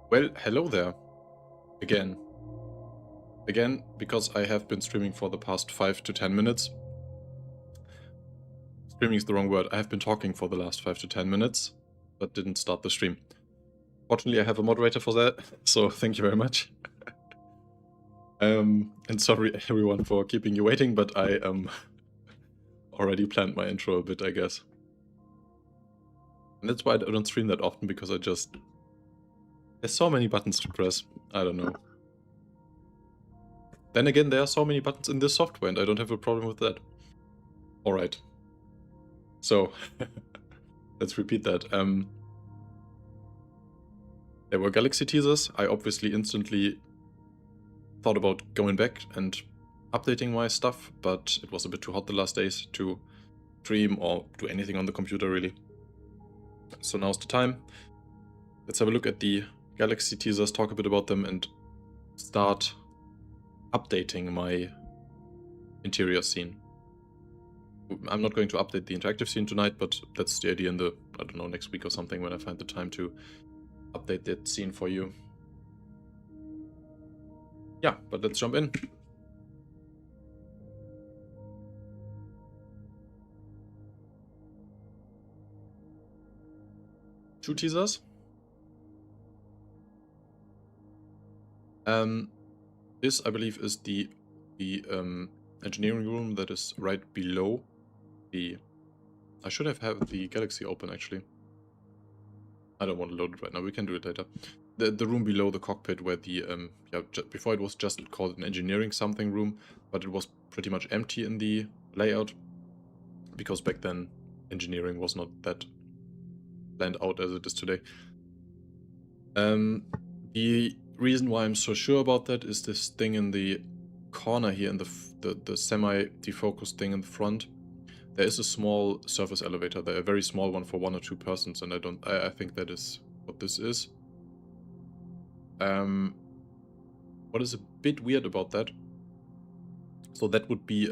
Well, hello there. Again. Again, because I have been streaming for the past 5 to 10 minutes. Streaming is the wrong word. I have been talking for the last 5 to 10 minutes, but didn't start the stream. Fortunately, I have a moderator for that, so thank you very much. And sorry everyone for keeping you waiting, but I already planned my intro a bit, I guess. And that's why I don't stream that often, because there's so many buttons to press. I don't know. Then again, there are so many buttons in this software, and I don't have a problem with that. Alright. So, let's repeat that. There were Galaxy teasers. I obviously instantly thought about going back and updating my stuff, but it was a bit too hot the last days to stream or do anything on the computer, really. So now's the time. Let's have a look at the Galaxy teasers, talk a bit about them, and start updating my interior scene. I'm not going to update the interactive scene tonight, but that's the idea in the, I don't know, next week or something, when I find the time to update that scene for you. Yeah, but let's jump in. Two teasers. This, I believe, is the engineering room that is right below the... I should have had the Galaxy open, actually. I don't want to load it right now, we can do it later. The room below the cockpit where the... yeah, before it was just called an engineering something room, but it was pretty much empty in the layout, because back then engineering was not that planned out as it is today. The reason why I'm so sure about that is this thing in the corner here, in the semi-defocused thing in the front. There is a small surface elevator there, a very small one for 1 or 2 persons, and I think that is what this is. What is a bit weird about that? So that would be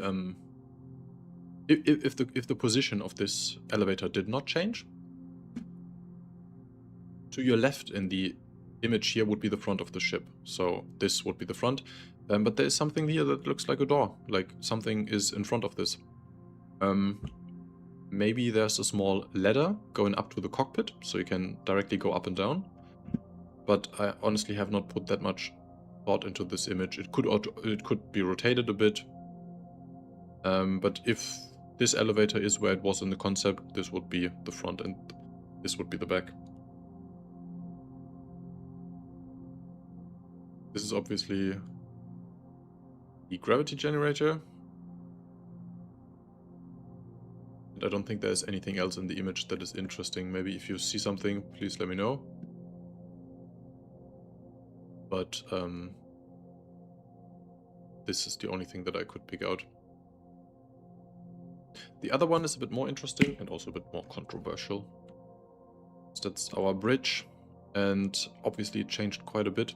if the position of this elevator did not change. To your left in the image here would be the front of the ship. So this would be the front. But there is something here that looks like a door. Like something is in front of this. Maybe there's a small ladder going up to the cockpit, so you can directly go up and down. But I honestly have not put that much thought into this image. It could be rotated a bit. But if this elevator is where it was in the concept, this would be the front and this would be the back. This is obviously the gravity generator. And I don't think there's anything else in the image that is interesting. Maybe if you see something, please let me know. But this is the only thing that I could pick out. The other one is a bit more interesting and also a bit more controversial. So that's our bridge, and obviously it changed quite a bit.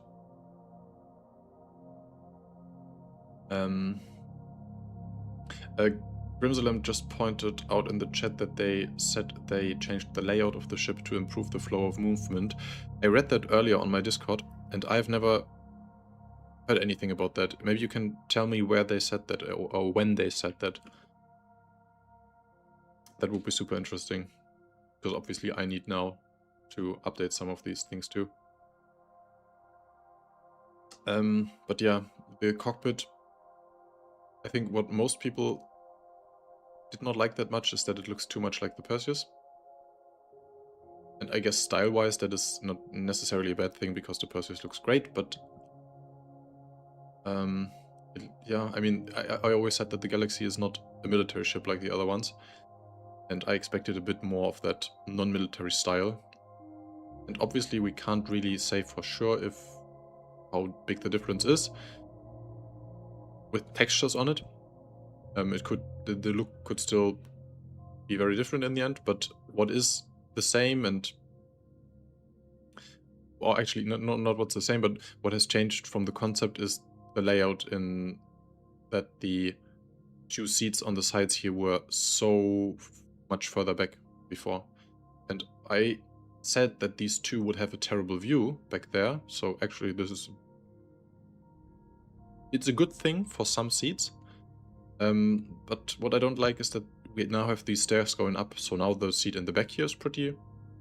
Grimsalem just pointed out in the chat that they said they changed the layout of the ship to improve the flow of movement. I read that earlier on my Discord, and I've never heard anything about that. Maybe you can tell me where they said that, or when they said that. That would be super interesting, because obviously I need now to update some of these things too. But yeah, the cockpit, I think what most people did not like that much is that it looks too much like the Perseus. And I guess style-wise that is not necessarily a bad thing, because the Perseus looks great, but... yeah, I mean, I always said that the Galaxy is not a military ship like the other ones. And I expected a bit more of that non-military style. And obviously we can't really say for sure how big the difference is with textures on it. The look could still be very different in the end, but what is the same and... Or actually, not what's the same, but what has changed from the concept is the layout in that the 2 seats on the sides here were so much further back before. And I said that these 2 would have a terrible view back there, so actually this is... It's a good thing for some seats, but what I don't like is that we now have these stairs going up, so now the seat in the back here is pretty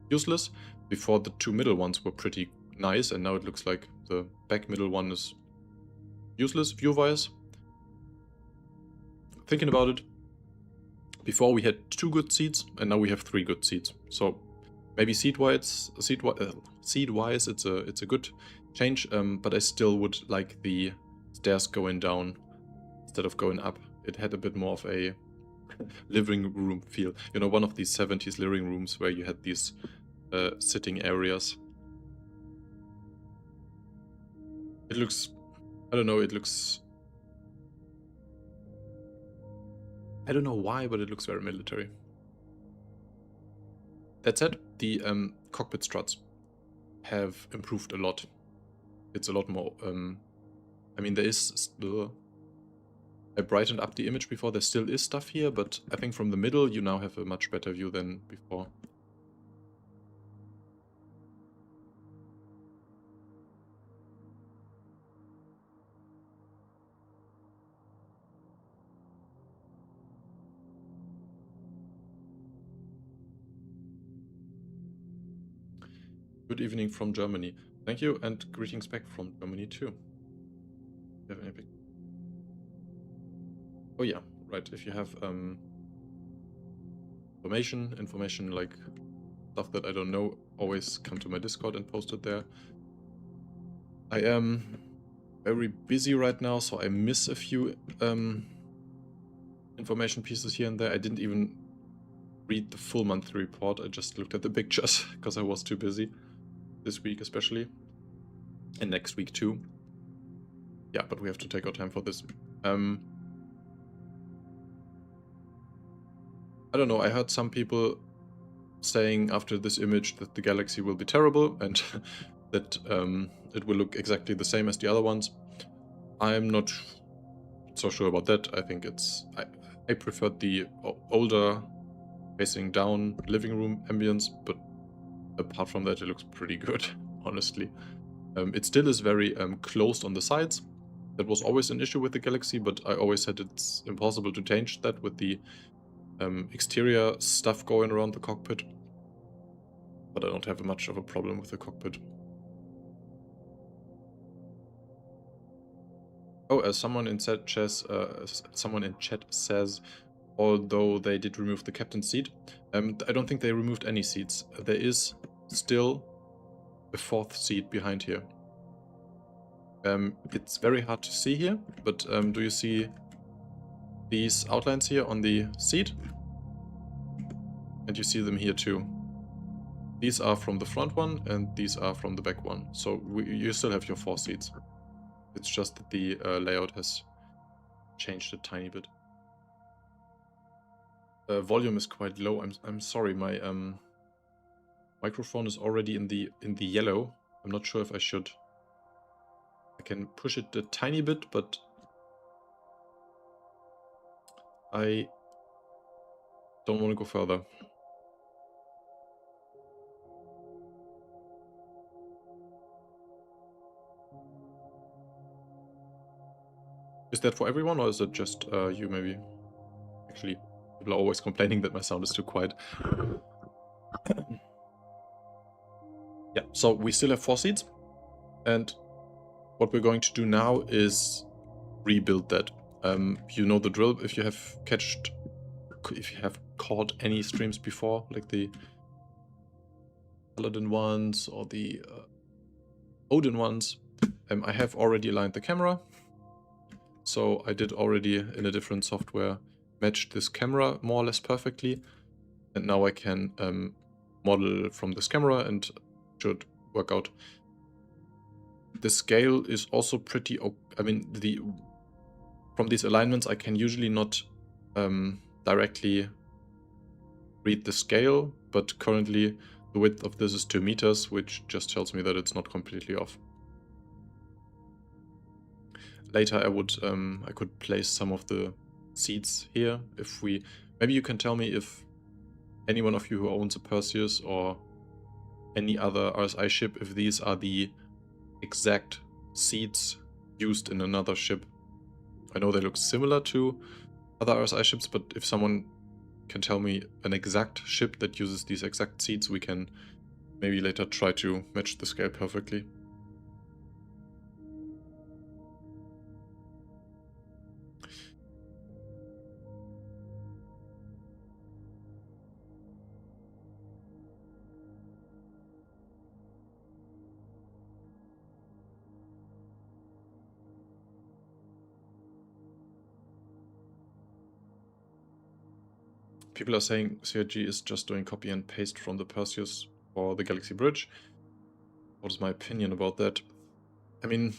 useless. Before, the 2 middle ones were pretty nice, and now it looks like the back middle one is useless view-wise. Thinking about it, before we had 2 good seats, and now we have 3 good seats. So maybe seat-wise, it's a good change, but I still would like the stairs going down instead of going up. It had a bit more of a living room feel. You know, one of these 70s living rooms where you had these sitting areas. It looks... I don't know, it looks... I don't know why, but it looks very military. That said, the cockpit struts have improved a lot. It's a lot more... I mean, there is... I brightened up the image before. There still is stuff here, but I think from the middle you now have a much better view than before. Good evening from Germany. Thank you, and greetings back from Germany too. You have any big... Oh yeah, right. If you have information like stuff that I don't know, always come to my Discord and post it there. I am very busy right now, so I miss a few information pieces here and there. I didn't even read the full monthly report. I just looked at the pictures because I was too busy this week especially, and next week too. Yeah, but we have to take our time for this. I don't know, I heard some people saying after this image that the Galaxy will be terrible and that it will look exactly the same as the other ones. I'm not so sure about that. I think it's... I preferred the older facing down living room ambience, but apart from that it looks pretty good, honestly. It still is very closed on the sides. That was always an issue with the Galaxy, but I always said it's impossible to change that with the exterior stuff going around the cockpit. But I don't have much of a problem with the cockpit. Oh, someone in chat says, although they did remove the captain's seat, I don't think they removed any seats. There is still a 4th seat behind here. It's very hard to see here, but do you see these outlines here on the seat? And you see them here too. These are from the front one, and these are from the back one. So you still have your 4 seats. It's just that the layout has changed a tiny bit. Volume is quite low. I'm sorry, my microphone is already in the yellow. I'm not sure if I should. I can push it a tiny bit, but I don't want to go further. Is that for everyone, or is it just you maybe? Actually, people are always complaining that my sound is too quiet. Yeah, so we still have 4 seats, and what we're going to do now is rebuild that. You know the drill. If you have caught any streams before, like the Paladin ones or the Odin ones, I have already aligned the camera. So I did already, in a different software, match this camera more or less perfectly. And now I can model from this camera and should work out. The scale is also pretty... I mean, from these alignments I can usually not directly read the scale, but currently the width of this is 2 meters, which just tells me that it's not completely off. later I could place some of the seeds here. Maybe you can tell me if any one of you who owns a Perseus or any other RSI ship, if these are the exact seeds used in another ship. I know they look similar to other RSI ships, but if someone can tell me an exact ship that uses these exact seeds, we can maybe later try to match the scale perfectly. People are saying CRG is just doing copy and paste from the Perseus for the Galaxy Bridge. What is my opinion about that? I mean,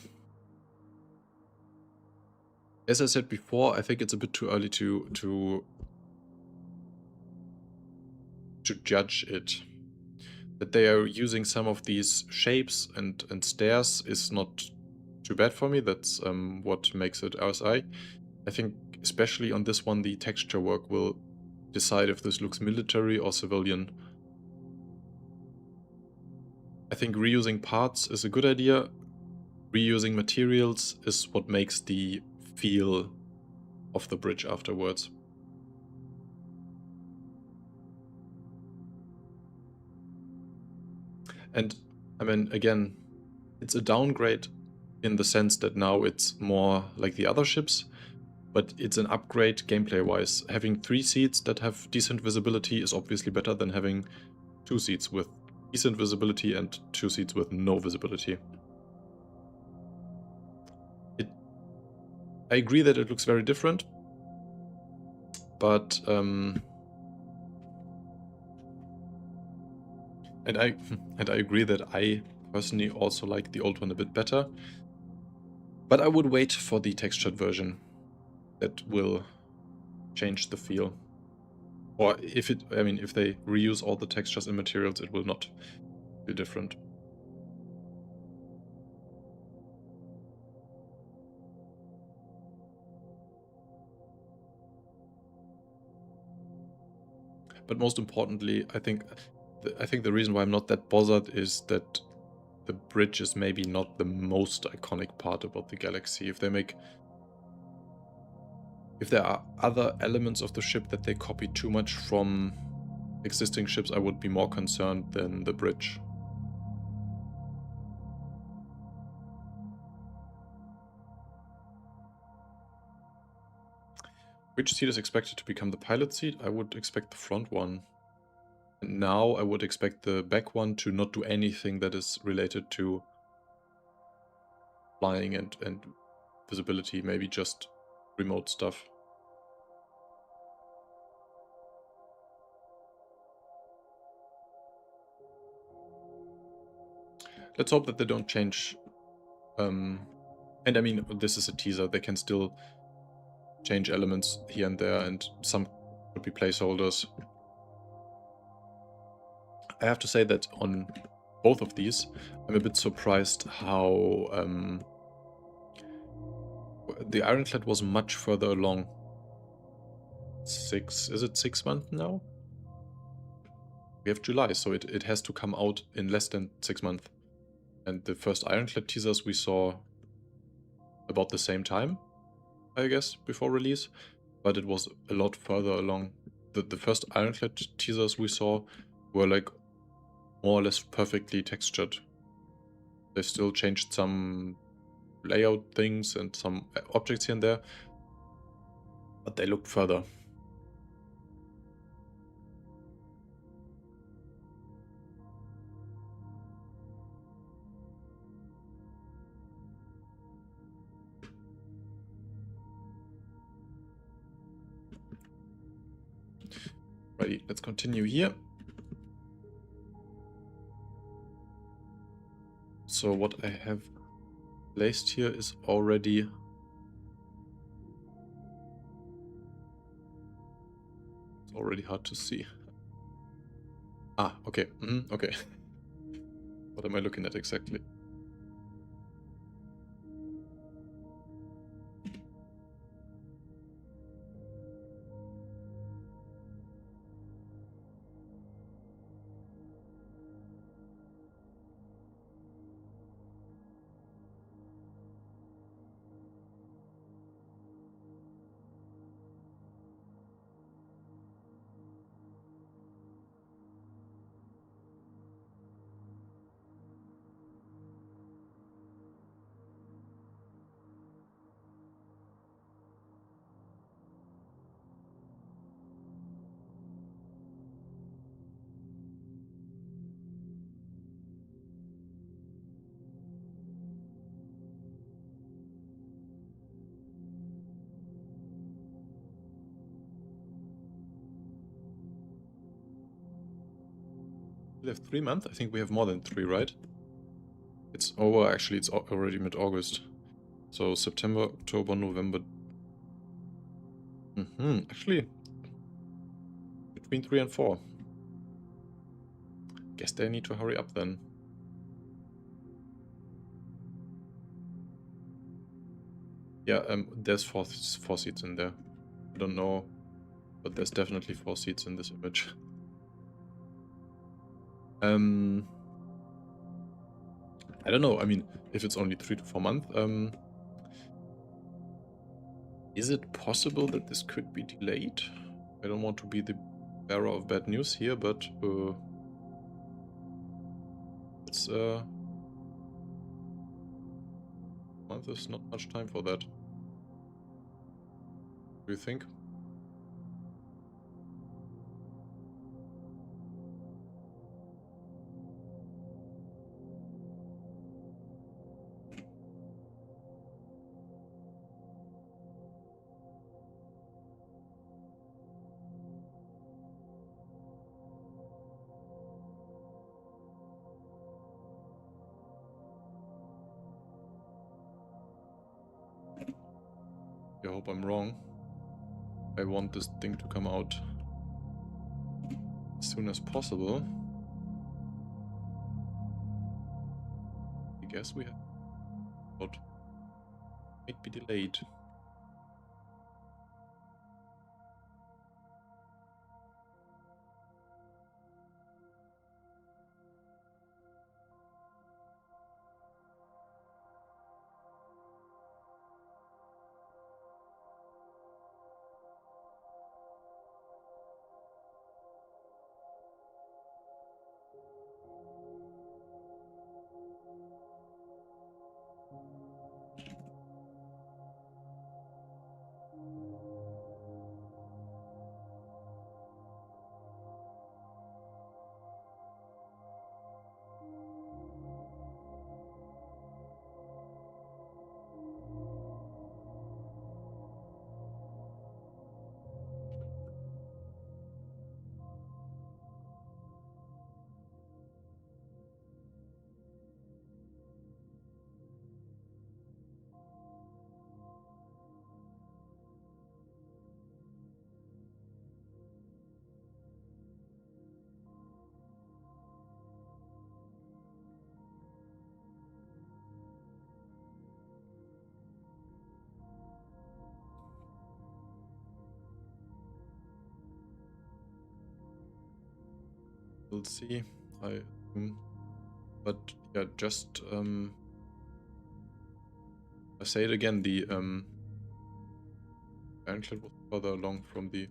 as I said before, I think it's a bit too early to judge it. That they are using some of these shapes and stairs is not too bad for me. That's what makes it RSI. I think especially on this one, the texture work will decide if this looks military or civilian. I think reusing parts is a good idea. Reusing materials is what makes the feel of the bridge afterwards. And I mean, again, it's a downgrade in the sense that now it's more like the other ships, but it's an upgrade gameplay-wise. Having 3 seats that have decent visibility is obviously better than having 2 seats with decent visibility and 2 seats with no visibility. I agree that it looks very different, but and I agree that I personally also like the old one a bit better, but I would wait for the textured version. That will change the feel. Or if they reuse all the textures and materials, it will not be different. But most importantly, I think the reason why I'm not that bothered is that the bridge is maybe not the most iconic part about the Galaxy. If there are other elements of the ship that they copy too much from existing ships, I would be more concerned than the bridge. Which seat is expected to become the pilot seat? I would expect the front one. And now I would expect the back one to not do anything that is related to flying and visibility, maybe just remote stuff. Let's hope that they don't change. And I mean, this is a teaser. They can still change elements here and there, and some could be placeholders. I have to say that on both of these, I'm a bit surprised how the Ironclad was much further along. Is it 6 months now? We have July, so it has to come out in less than 6 months. And the first Ironclad teasers we saw about the same time, I guess, before release. But it was a lot further along. The first Ironclad teasers we saw were like more or less perfectly textured. They still changed some layout things and some objects here and there, but they looked further. Ready, let's continue here. So what I have placed here is already... It's already hard to see. Ah, okay. Okay. What am I looking at exactly? We have 3 months? I think we have more than 3, right? It's over, actually, it's already mid-August. So September, October, November. Actually, between 3 and 4. Guess they need to hurry up then. Yeah, there's four seats in there. I don't know, but there's definitely 4 seats in this image. I don't know. I mean, if it's only 3 to 4 months, is it possible that this could be delayed? I don't want to be the bearer of bad news here, but it's month is not much time for that. Do you think? I hope I'm wrong. I want this thing to come out as soon as possible. I guess we have, but might be delayed. We'll see. But yeah, just I say it again. The Ironclad was further along from the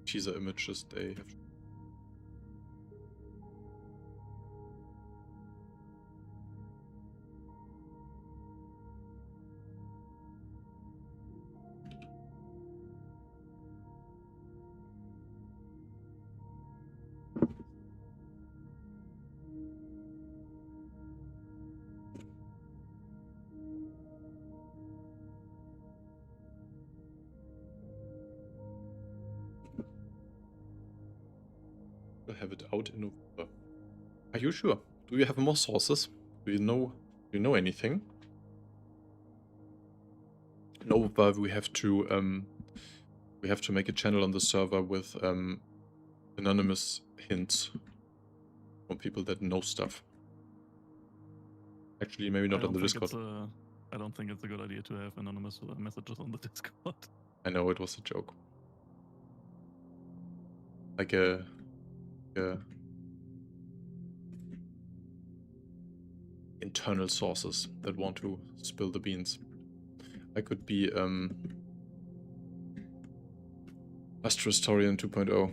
teaser images they have. We'll have it out in November. Are you sure? Do you have more sources? Do you know anything? No, but we have to make a channel on the server with anonymous hints from people that know stuff. Actually, maybe not on the Discord. I don't think it's a good idea to have anonymous messages on the Discord. I know it was a joke. Like a internal sources that want to spill the beans. I could be Astrohistorian 2.0.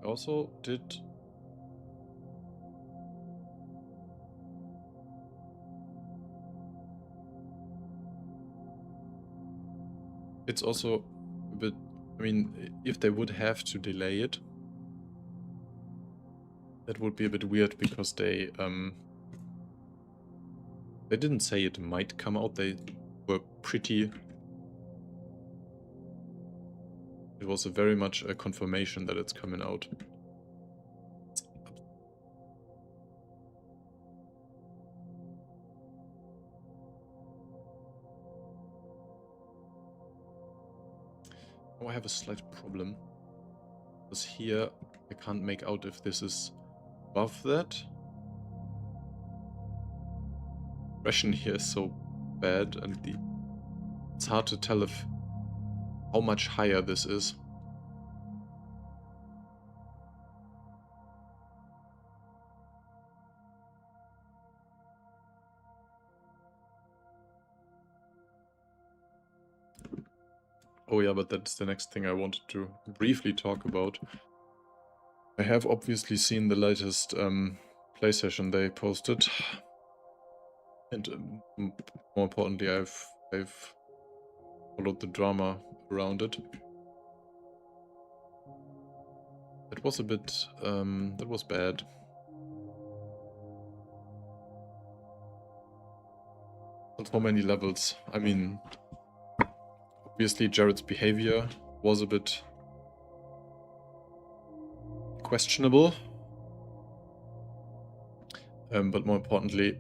I also did... It's also a bit... I mean, if they would have to delay it, that would be a bit weird because they didn't say it might come out. They were pretty... It was very much a confirmation that it's coming out. Oh, I have a slight problem. Because here I can't make out if this is above that. Expression here is so bad, and it's hard to tell if how much higher this is. Oh yeah, but that's the next thing I wanted to briefly talk about. I have obviously seen the latest play session they posted, and more importantly, I've followed the drama around it. It was a bit that was bad. On so many levels. I mean, obviously Jared's behavior was a bit questionable. But more importantly,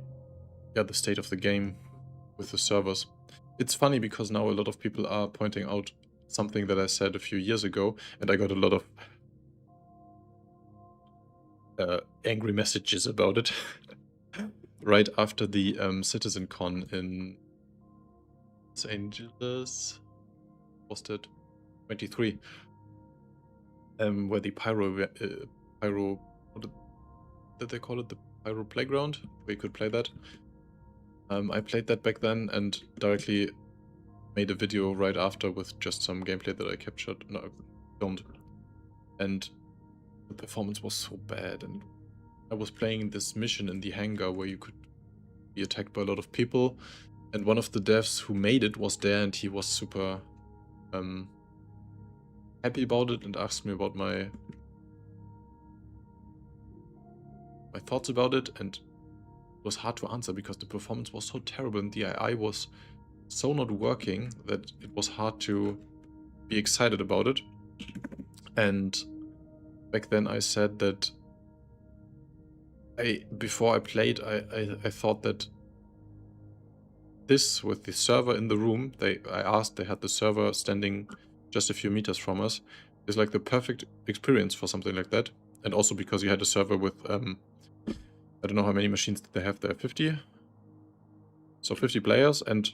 yeah, the state of the game with the servers. It's funny because now a lot of people are pointing out something that I said a few years ago, and I got a lot of angry messages about it right after the CitizenCon in Los Angeles. Was that 23? Where the pyro, what did they call it? The pyro playground, where you could play that. I played that back then and directly made a video right after with just some gameplay that I captured, no, filmed. And the performance was so bad, and I was playing this mission in the hangar where you could be attacked by a lot of people, and one of the devs who made it was there, and he was super happy about it and asked me about my thoughts about it, and it was hard to answer because the performance was so terrible and the AI was so not working that it was hard to be excited about it. And back then I said that before I played, I thought that this, with the server in the room, I asked, they had the server standing just a few meters from us, is like the perfect experience for something like that. And also because you had a server with, I don't know how many machines did they have there, 50? So 50 players and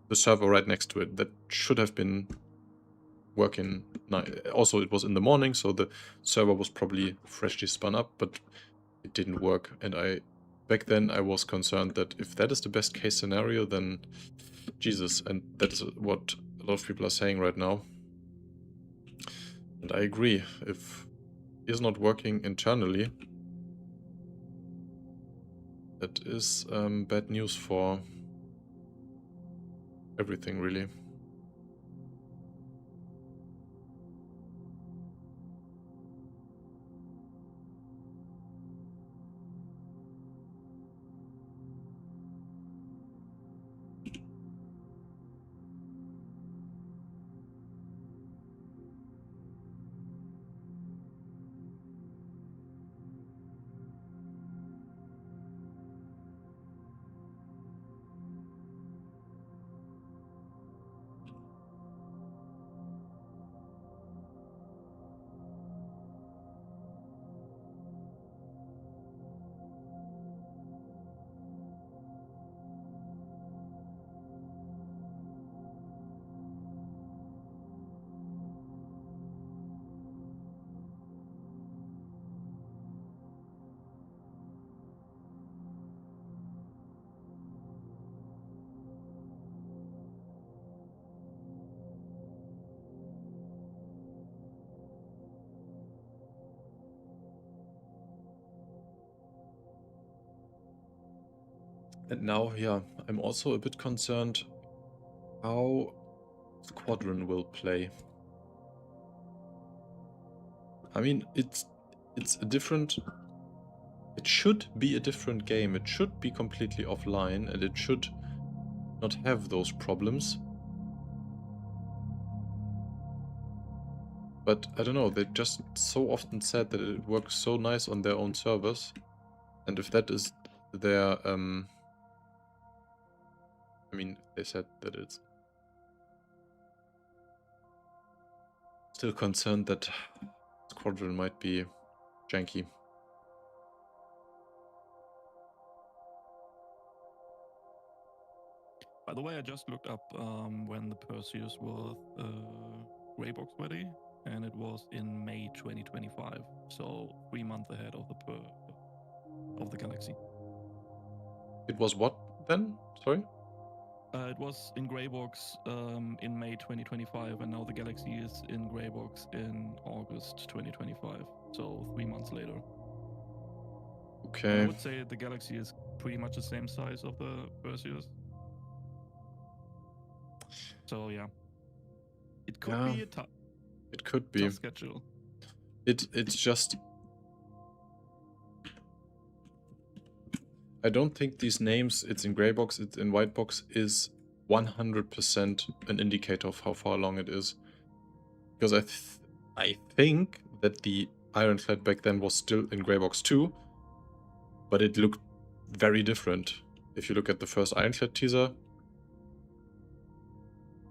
the server right next to it. That should have been working. Also, it was in the morning, so the server was probably freshly spun up, but it didn't work. And back then I was concerned that if that is the best case scenario, then Jesus, and that is what a lot of people are saying right now. And I agree, if it is not working internally, that is bad news for everything, really. And now, yeah, I'm also a bit concerned how Squadron will play. I mean, it's a different... It should be a different game. It should be completely offline, and it should not have those problems. But I don't know, they just so often said that it works so nice on their own servers. And if that is their... I mean, they said that it's... Still concerned that Squadron might be janky. By the way, I just looked up when the Perseus was Greybox ready, and it was in May 2025, so 3 months ahead of the Galaxy. It was what then? Sorry? It was in Greybox in May 2025, and now the Galaxy is in Greybox in August 2025, so 3 months later. Okay. I would say the Galaxy is pretty much the same size of the Perseus. So yeah, it could be a tough. It could be. Tough schedule. It's just... I don't think these names, it's in grey box, it's in white box, is 100% an indicator of how far along it is. Because I think that the Ironclad back then was still in grey box too, but it looked very different. If you look at the first Ironclad teaser,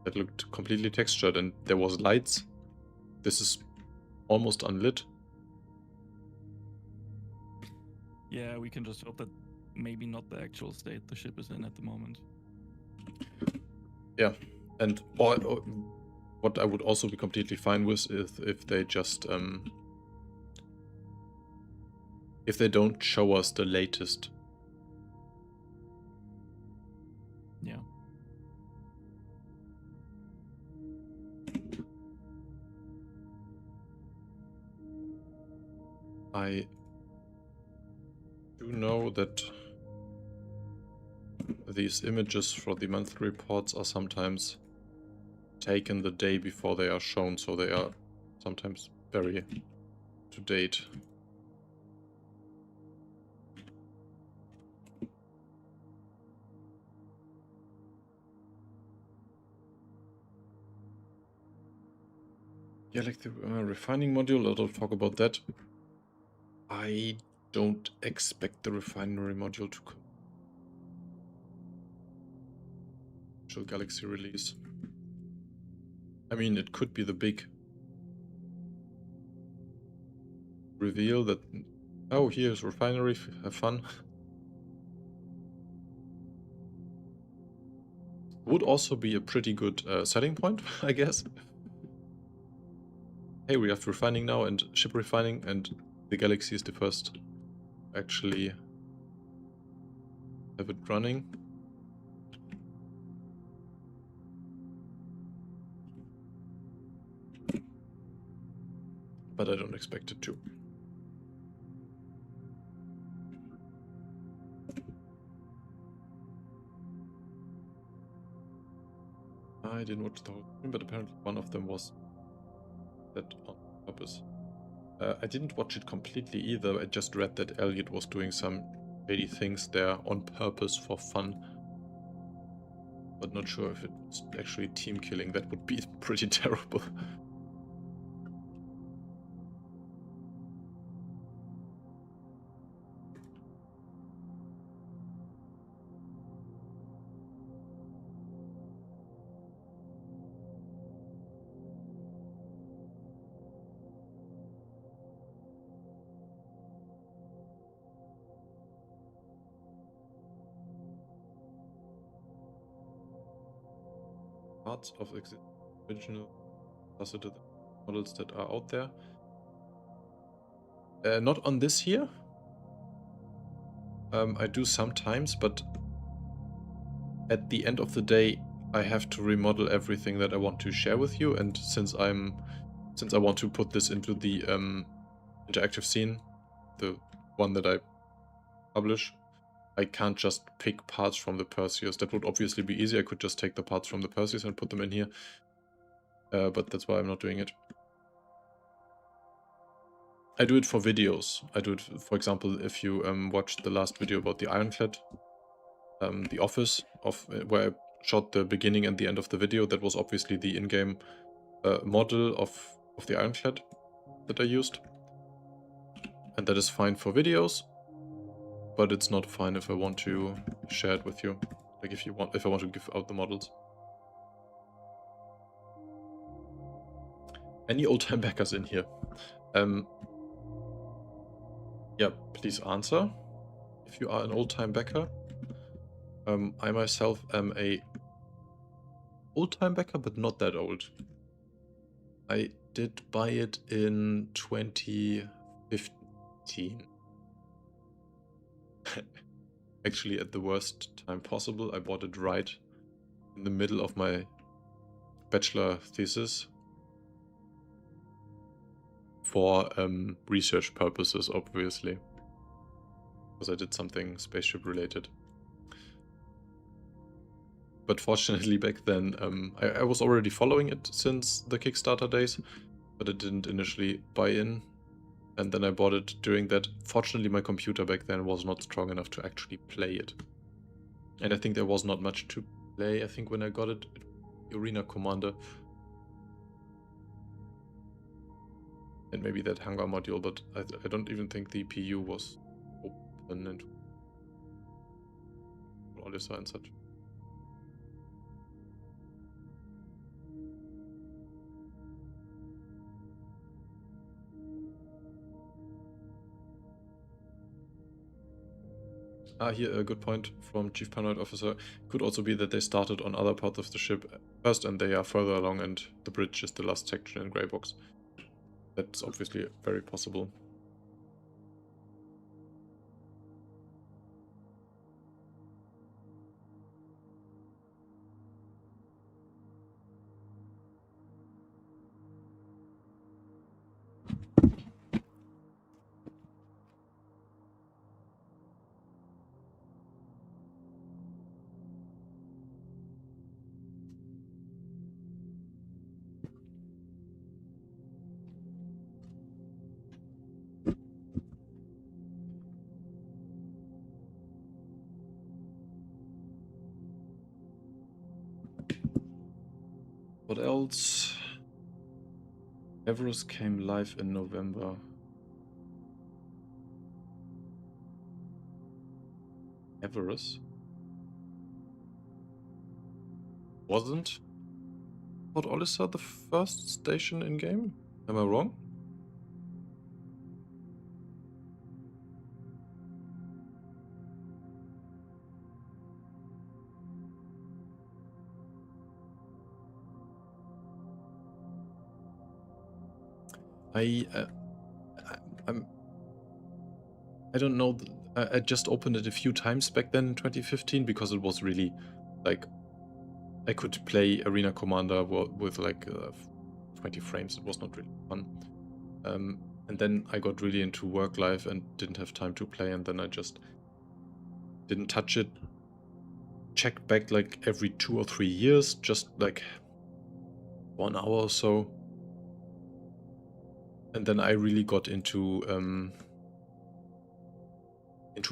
it looked completely textured and there was lights. This is almost unlit. Yeah, we can just hope that maybe not the actual state the ship is in at the moment. Yeah, and what I would also be completely fine with is if they just if they don't show us the latest. Yeah. I do know that these images for the monthly reports are sometimes taken the day before they are shown, so they are sometimes very to date. Yeah, like the refining module, I'll talk about that. I don't expect the refinery module to come. Galaxy release. I mean, it could be the big reveal that, oh, here's refinery, have fun. Would also be a pretty good selling point, I guess. Hey, we have refining now and ship refining, and the Galaxy is the first actually have it running. But I don't expect it to. I didn't watch the whole stream, but apparently one of them was that on purpose. I didn't watch it completely either. I just read that Elliot was doing some shady things there on purpose for fun. But not sure if it was actually team killing. That would be pretty terrible. Parts of original faceted models that are out there. Not on this here. I do sometimes, but at the end of the day, I have to remodel everything that I want to share with you. And since I want to put this into the interactive scene, the one that I publish, I can't just pick parts from the Perseus. That would obviously be easy. I could just take the parts from the Perseus and put them in here. But that's why I'm not doing it. I do it for videos. I do it, for example, if you watched the last video about the Ironclad, the office of where I shot the beginning and the end of the video. That was obviously the in-game model of the Ironclad that I used. And that is fine for videos, but it's not fine if I want to share it with you. Like if I want to give out the models. Any old-time backers in here? Yeah, please answer if you are an old-time backer. I myself am a old-time backer, but not that old. I did buy it in 2015. Actually, at the worst time possible. I bought it right in the middle of my bachelor thesis for research purposes, obviously, because I did something spaceship related. But fortunately back then, I was already following it since the Kickstarter days, but I didn't initially buy in. And then I bought it during that. Fortunately, my computer back then was not strong enough to actually play it. And I think there was not much to play. I think when I got it, Arena Commander. And maybe that hangar module, but I don't even think the PU was open and all this and such. Here a good point from Chief Paranoid Officer. Could also be that they started on other parts of the ship first and they are further along and the bridge is the last section in Grey Box. That's obviously very possible. What else? Everest came live in November. Everest? Wasn't Port Olisar the first station in game? Am I wrong? I don't know. I just opened it a few times back then in 2015 because it was really like I could play Arena Commander with like 20 frames. It was not really fun. And then I got really into work life and didn't have time to play, and then I just didn't touch it. Checked back like every 2 or 3 years, just like 1 hour or so. And then I really got into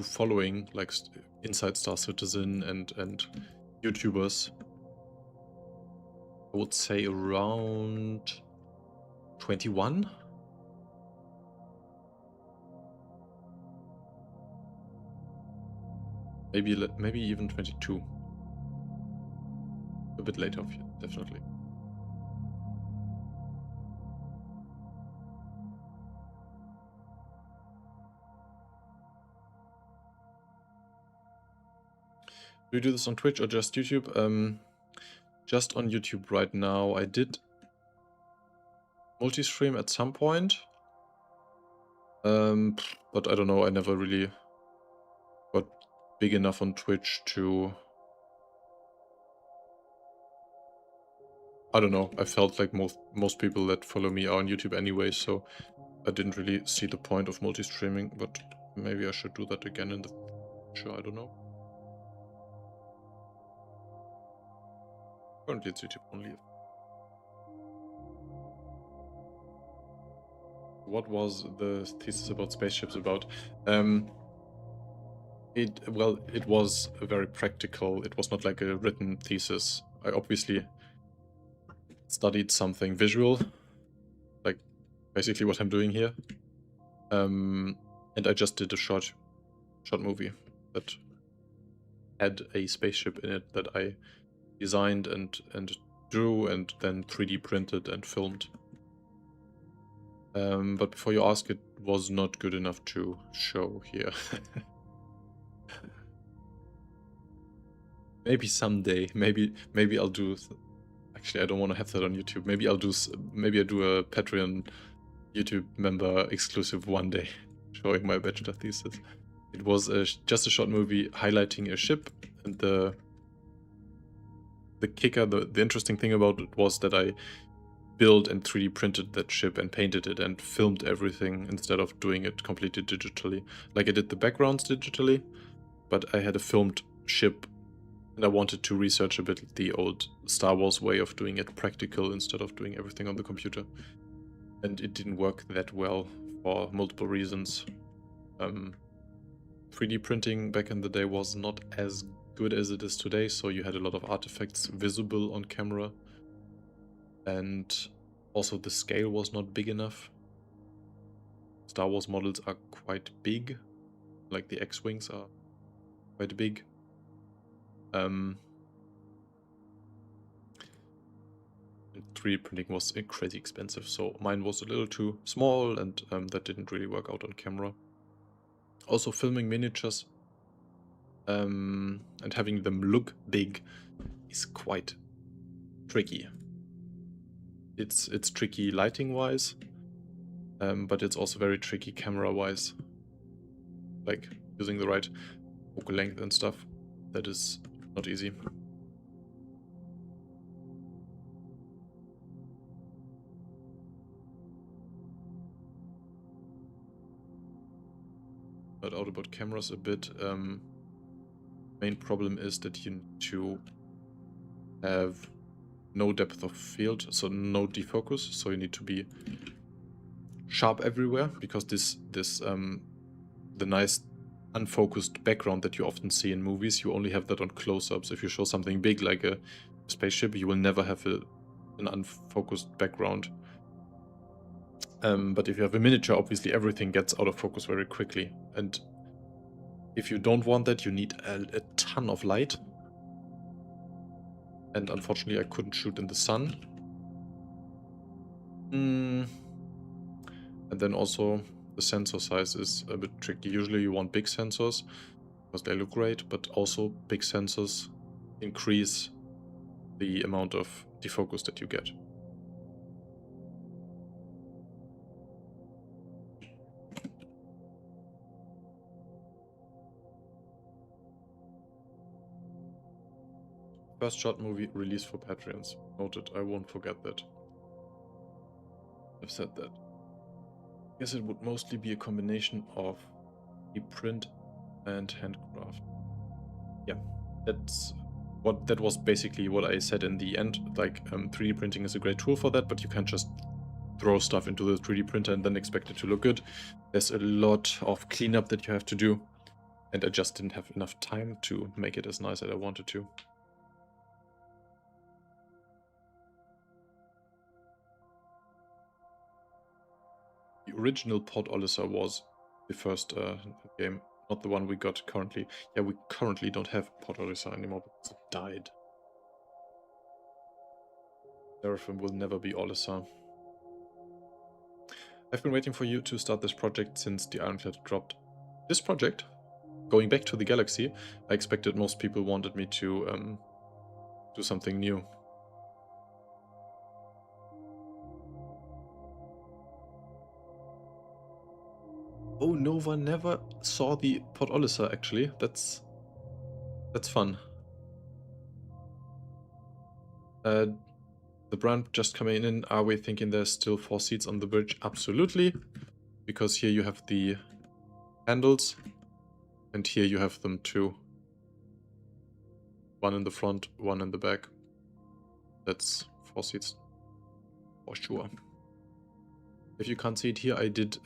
following like Inside Star Citizen and YouTubers. I would say around 21. Maybe even 22. A bit later, definitely. Do you do this on Twitch or just YouTube? Just on YouTube right now. I did multi-stream at some point. But I don't know, I never really got big enough on Twitch to... I don't know, I felt like most people that follow me are on YouTube anyway, so I didn't really see the point of multi-streaming, but maybe I should do that again in the Sure, I don't know. Currently it's YouTube only. What was the thesis about spaceships about? It was a very practical. It was not like a written thesis. I obviously studied something visual, like basically what I'm doing here. And I just did a short movie that had a spaceship in it that I designed and drew and then 3D printed and filmed. But before you ask, it was not good enough to show here. Maybe someday. Maybe I'll do. Actually, I don't want to have that on YouTube. Maybe I'll do. Maybe I do a Patreon YouTube member exclusive one day, showing my bachelor thesis. It was just a short movie highlighting a ship, and the kicker, the interesting thing about it was that I built and 3D printed that ship and painted it and filmed everything instead of doing it completely digitally. Like I did the backgrounds digitally, but I had a filmed ship and I wanted to research a bit the old Star Wars way of doing it practical instead of doing everything on the computer. And it didn't work that well for multiple reasons. 3D printing back in the day was not as good as it is today, so you had a lot of artifacts visible on camera. And also the scale was not big enough. Star Wars models are quite big, like the X-Wings are quite big. 3D printing was crazy expensive, so mine was a little too small and that didn't really work out on camera. Also filming miniatures and having them look big is quite tricky. It's tricky lighting-wise, but it's also very tricky camera-wise. Like using the right focal length and stuff. That is not easy. But out about cameras a bit. Main problem is that you need to have no depth of field, so no defocus. So you need to be sharp everywhere because the nice unfocused background that you often see in movies, you only have that on close-ups. If you show something big like a spaceship, you will never have an unfocused background. But if you have a miniature, obviously everything gets out of focus very quickly. And if you don't want that, you need a ton of light. And unfortunately, I couldn't shoot in the sun. And then also, the sensor size is a bit tricky. Usually you want big sensors, because they look great, but also big sensors increase the amount of defocus that you get. First short movie released for Patreons. Noted, I won't forget that. I've said that. I guess it would mostly be a combination of the print and handcraft. Yeah, that was basically what I said in the end. Like 3D printing is a great tool for that, but you can't just throw stuff into the 3D printer and then expect it to look good. There's a lot of cleanup that you have to do, and I just didn't have enough time to make it as nice as I wanted to. The original Port Olisar was the first game, not the one we got currently. Yeah, we currently don't have Port Olisar anymore because it died. Seraphim will never be Olisar. I've been waiting for you to start this project since the Ironclad dropped. This project, going back to the galaxy, I expected most people wanted me to do something new. Oh, Nova never saw the Port Olisar, actually. That's fun. The brand just coming in. Are we thinking there's still 4 seats on the bridge? Absolutely. Because here you have the handles. And here you have them too. One in the front, one in the back. That's 4 seats for sure. If you can't see it here, I did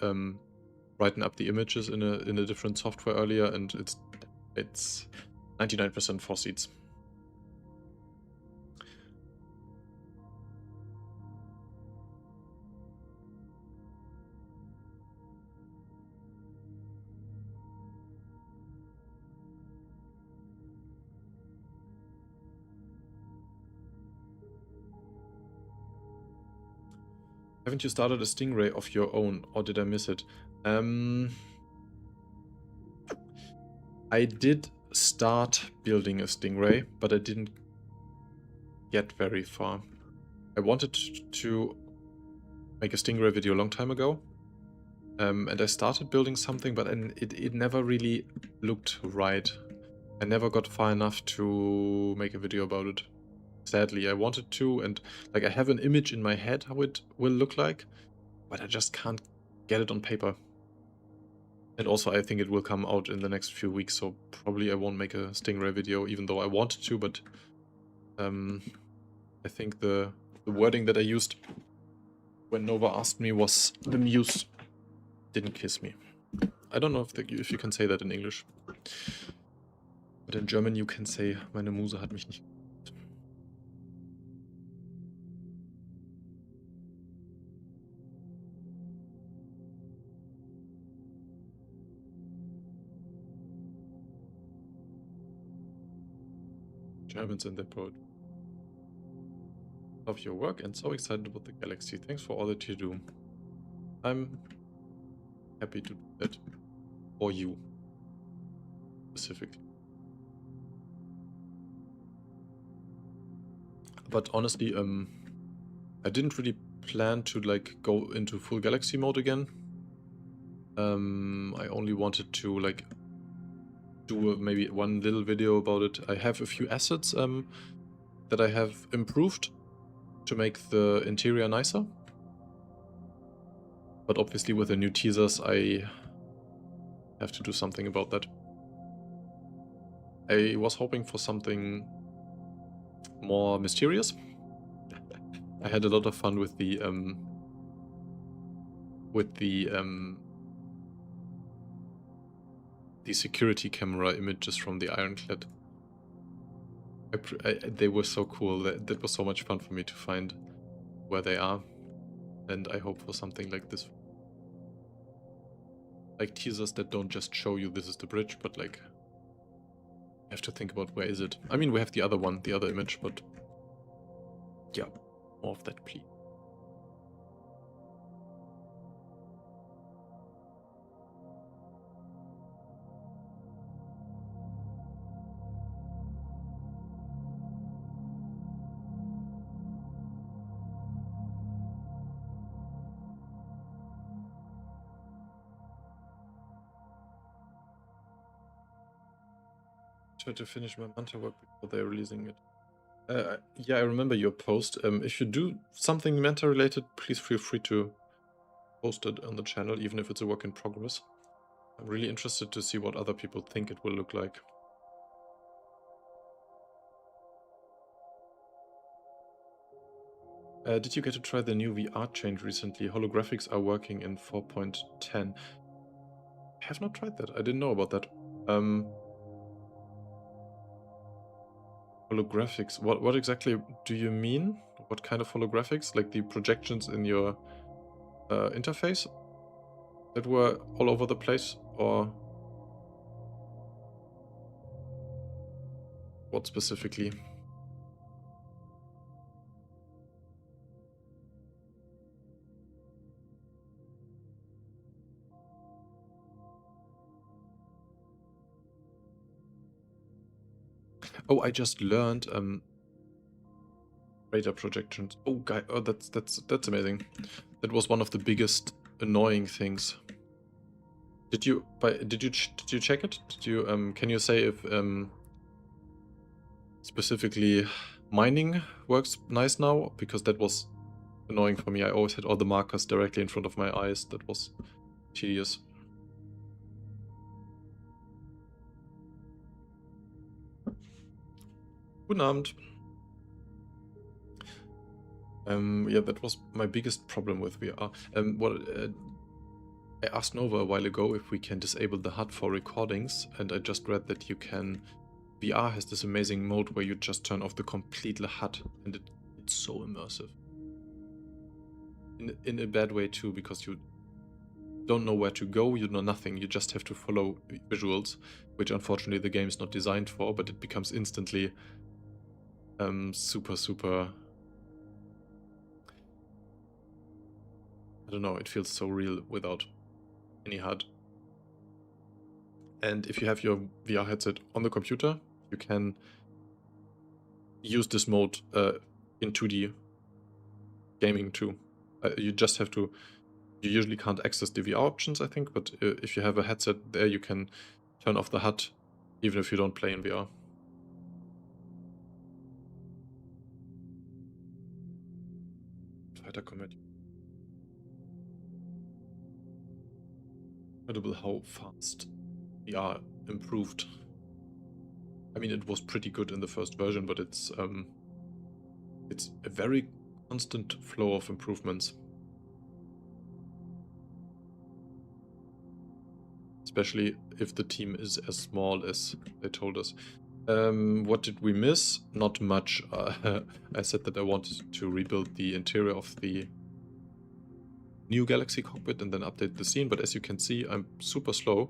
brighten up the images in a different software earlier, and it's 99% 4 seats. Haven't you started a Stingray of your own, or did I miss it? I did start building a Stingray, but I didn't get very far. I wanted to make a Stingray video a long time ago, and I started building something, but it never really looked right. I never got far enough to make a video about it. Sadly, I wanted to, and like I have an image in my head how it will look like, but I just can't get it on paper. And also I think it will come out in the next few weeks, so probably I won't make a Stingray video, even though I wanted to, but I think the wording that I used when Nova asked me was the muse didn't kiss me. I don't know if you can say that in English. But in German you can say, meine Muse hat mich nicht. Germans and their poetry. Love your work and so excited about the galaxy. Thanks for all that you do. I'm happy to do that for you specifically. But honestly, I didn't really plan to like go into full galaxy mode again. I only wanted to like do maybe one little video about it. I have a few assets that I have improved to make the interior nicer. But obviously with the new teasers I have to do something about that. I was hoping for something more mysterious. I had a lot of fun with the security camera images from the Ironclad. They were so cool. That was so much fun for me to find where they are. And I hope for something like this. Like teasers that don't just show you this is the bridge, but like you have to think about where is it. I mean, we have the other one, the other image, but yeah, more of that, please. Try to finish my Manta work before they're releasing it. Yeah, I remember your post. If you do something Manta related, please feel free to post it on the channel, even if it's a work in progress. I'm really interested to see what other people think it will look like. Did you get to try the new VR change recently? Holographics are working in 4.10. I have not tried that. I didn't know about that. Holographics. What exactly do you mean? What kind of holographics? Like the projections in your interface that were all over the place, or what specifically? Oh, I just learned radar projections. Oh, that's amazing. That was one of the biggest annoying things. Did you check it? Did you can you say if specifically mining works nice now? Because that was annoying for me. I always had all the markers directly in front of my eyes. That was tedious. Guten Abend. Yeah, that was my biggest problem with VR. I asked Nova a while ago if we can disable the HUD for recordings, and I just read that you can. VR has this amazing mode where you just turn off the complete HUD, and it's so immersive. In a bad way too, because you don't know where to go, you know nothing, you just have to follow visuals, which unfortunately the game is not designed for, but it becomes instantly super, I don't know, it feels so real without any HUD. And if you have your VR headset on the computer, you can use this mode in 2D gaming too. You just have to, you usually can't access the VR options, I think, but if you have a headset there, you can turn off the HUD even if you don't play in VR. Fighter Combat. Incredible how fast VR improved. I mean, it was pretty good in the first version, but it's a very constant flow of improvements. Especially if the team is as small as they told us. What did we miss? Not much. I said that I wanted to rebuild the interior of the new Galaxy cockpit and then update the scene, but as you can see, I'm super slow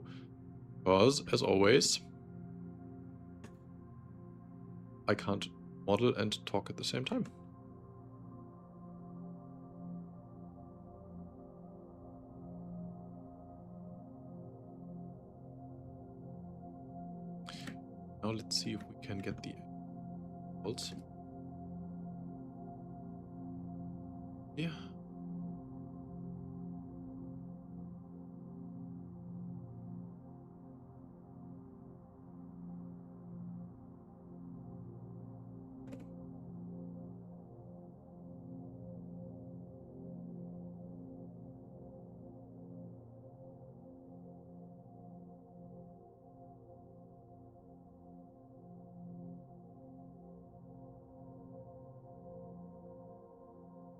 because, as always, I can't model and talk at the same time. Now let's see if we can get the pulse. Yeah.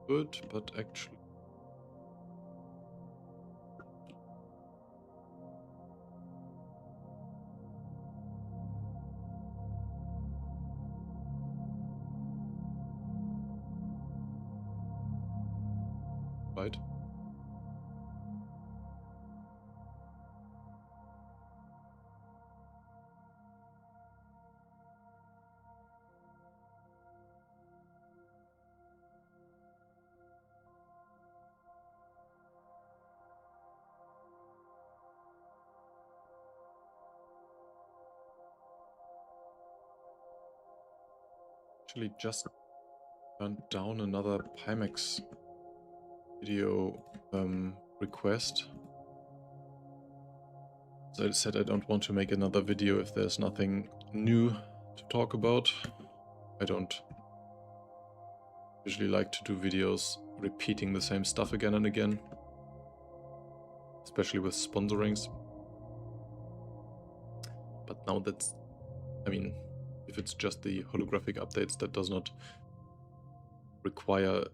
Good, but actually... Right. Actually just turned down another Pimax video request. So I said I don't want to make another video if there's nothing new to talk about. I don't usually like to do videos repeating the same stuff again and again, especially with sponsorings. But now that's, I mean, if it's just the holographic updates, that does not require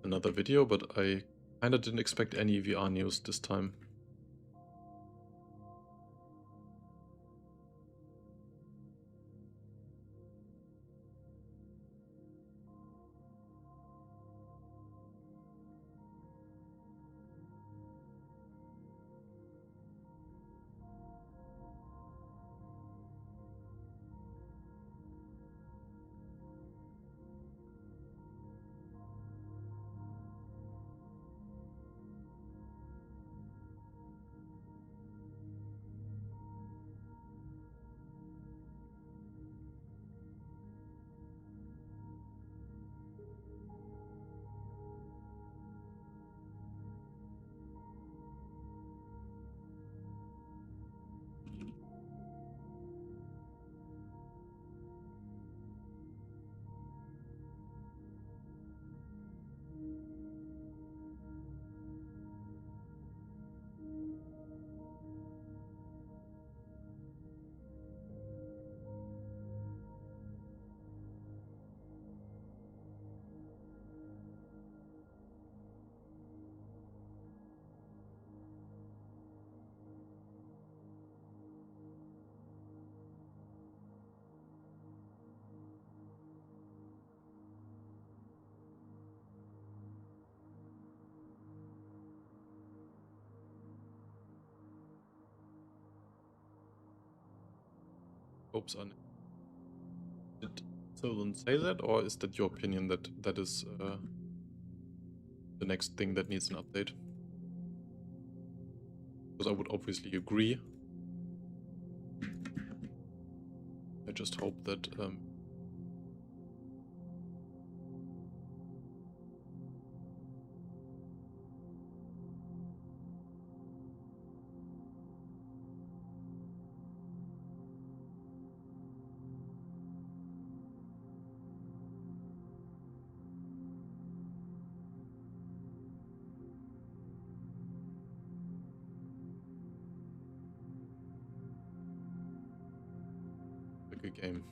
another video, but I kinda didn't expect any VR news this time. hopes are. Did Sylvan say that, or is that your opinion that that is the next thing that needs an update? Because I would obviously agree. I just hope that like a game.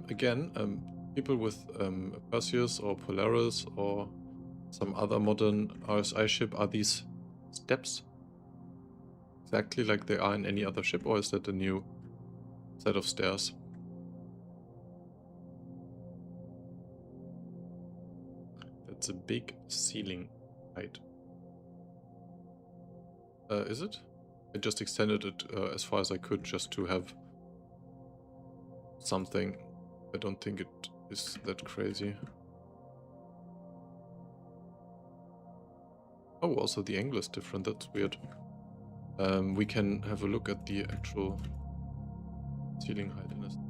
Again, people with Perseus or Polaris or some other modern RSI ship, are these steps exactly like they are in any other ship, or is that a new set of stairs? That's a big ceiling height. Is it? I just extended it as far as I could just to have something. I don't think it is that crazy. Oh, also the angle is different. That's weird. We can have a look at the actual ceiling height in a second.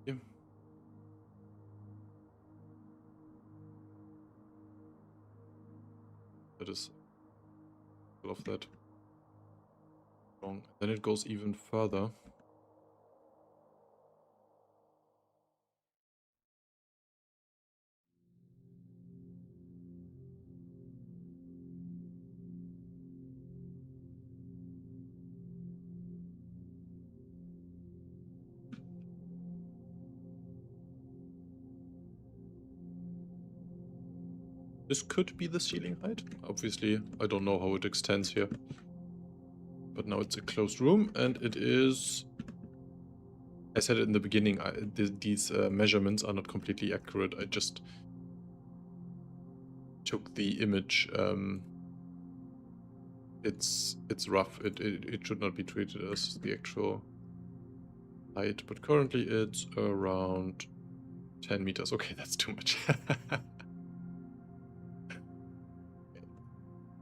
Yeah. That is all of that wrong. Then it goes even further. This could be the ceiling height. Obviously, I don't know how it extends here. but now it's a closed room, and it is... I said it in the beginning, these measurements are not completely accurate. I just took the image. It's rough. It should not be treated as the actual height, but currently it's around 10 meters. Okay, that's too much.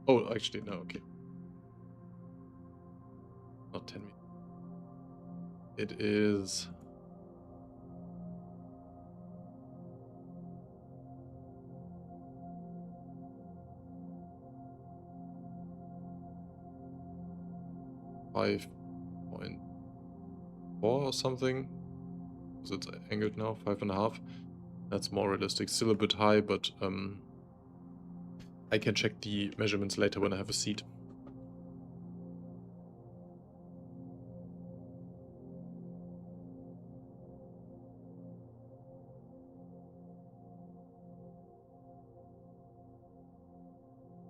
Oh, actually, no, okay. Not 10 meters. It is... .4 or something. So it's angled now, 5.5. That's more realistic. Still a bit high, but I can check the measurements later when I have a seat.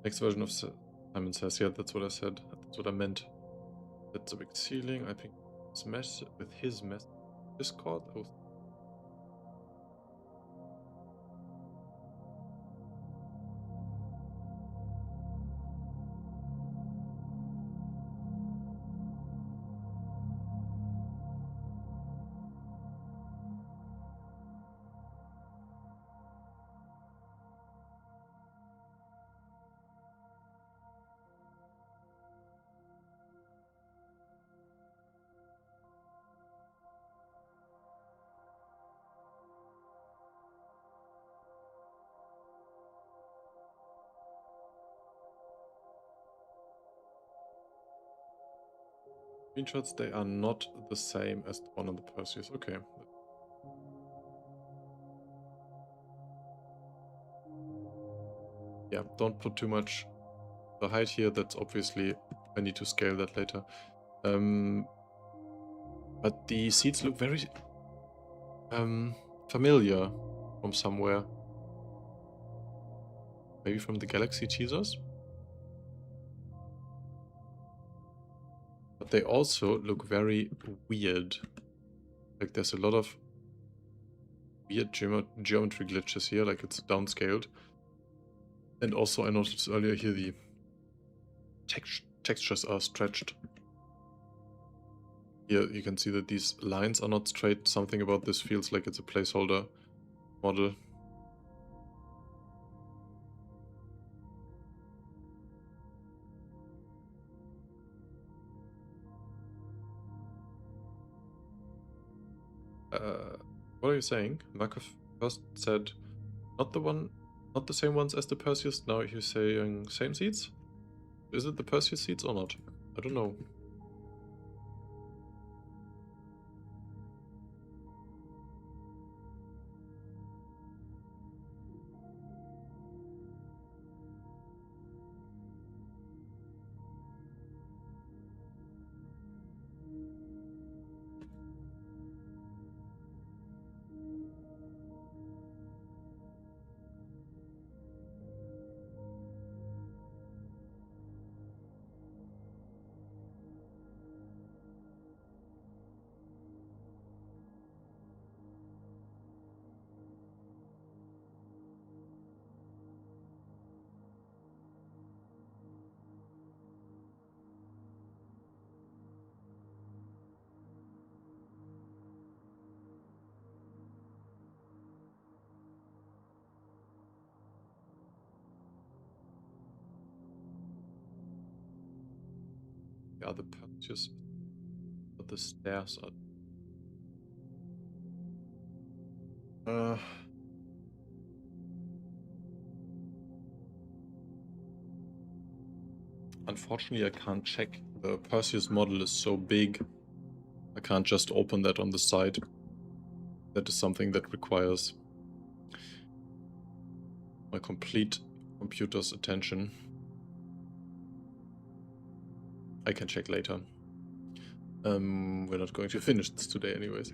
Next version of Simon Says. Yeah, that's what I said. That's what I meant. That's a big ceiling. I think it's mess with his mess. Discord. Oh. Screenshots, they are not the same as the one on the Perseus. Okay. Yeah, don't put too much the height here. That's obviously, I need to scale that later. But the seats look very familiar from somewhere. Maybe from the Galaxy teasers? But they also look very weird. Like there's a lot of weird geometry glitches here, like it's downscaled. And also I noticed earlier here the textures are stretched. Here you can see that these lines are not straight. Something about this feels like it's a placeholder model. What are you saying? Markov first said not the same ones as the Perseus. Now he's saying same seats? Is it the Perseus seats or not? I don't know. Yeah, the Perseus, but the stairs are... Unfortunately, I can't check. The Perseus model is so big. I can't just open that on the side. That is something that requires my complete computer's attention. I can check later. We're not going to finish this today anyways.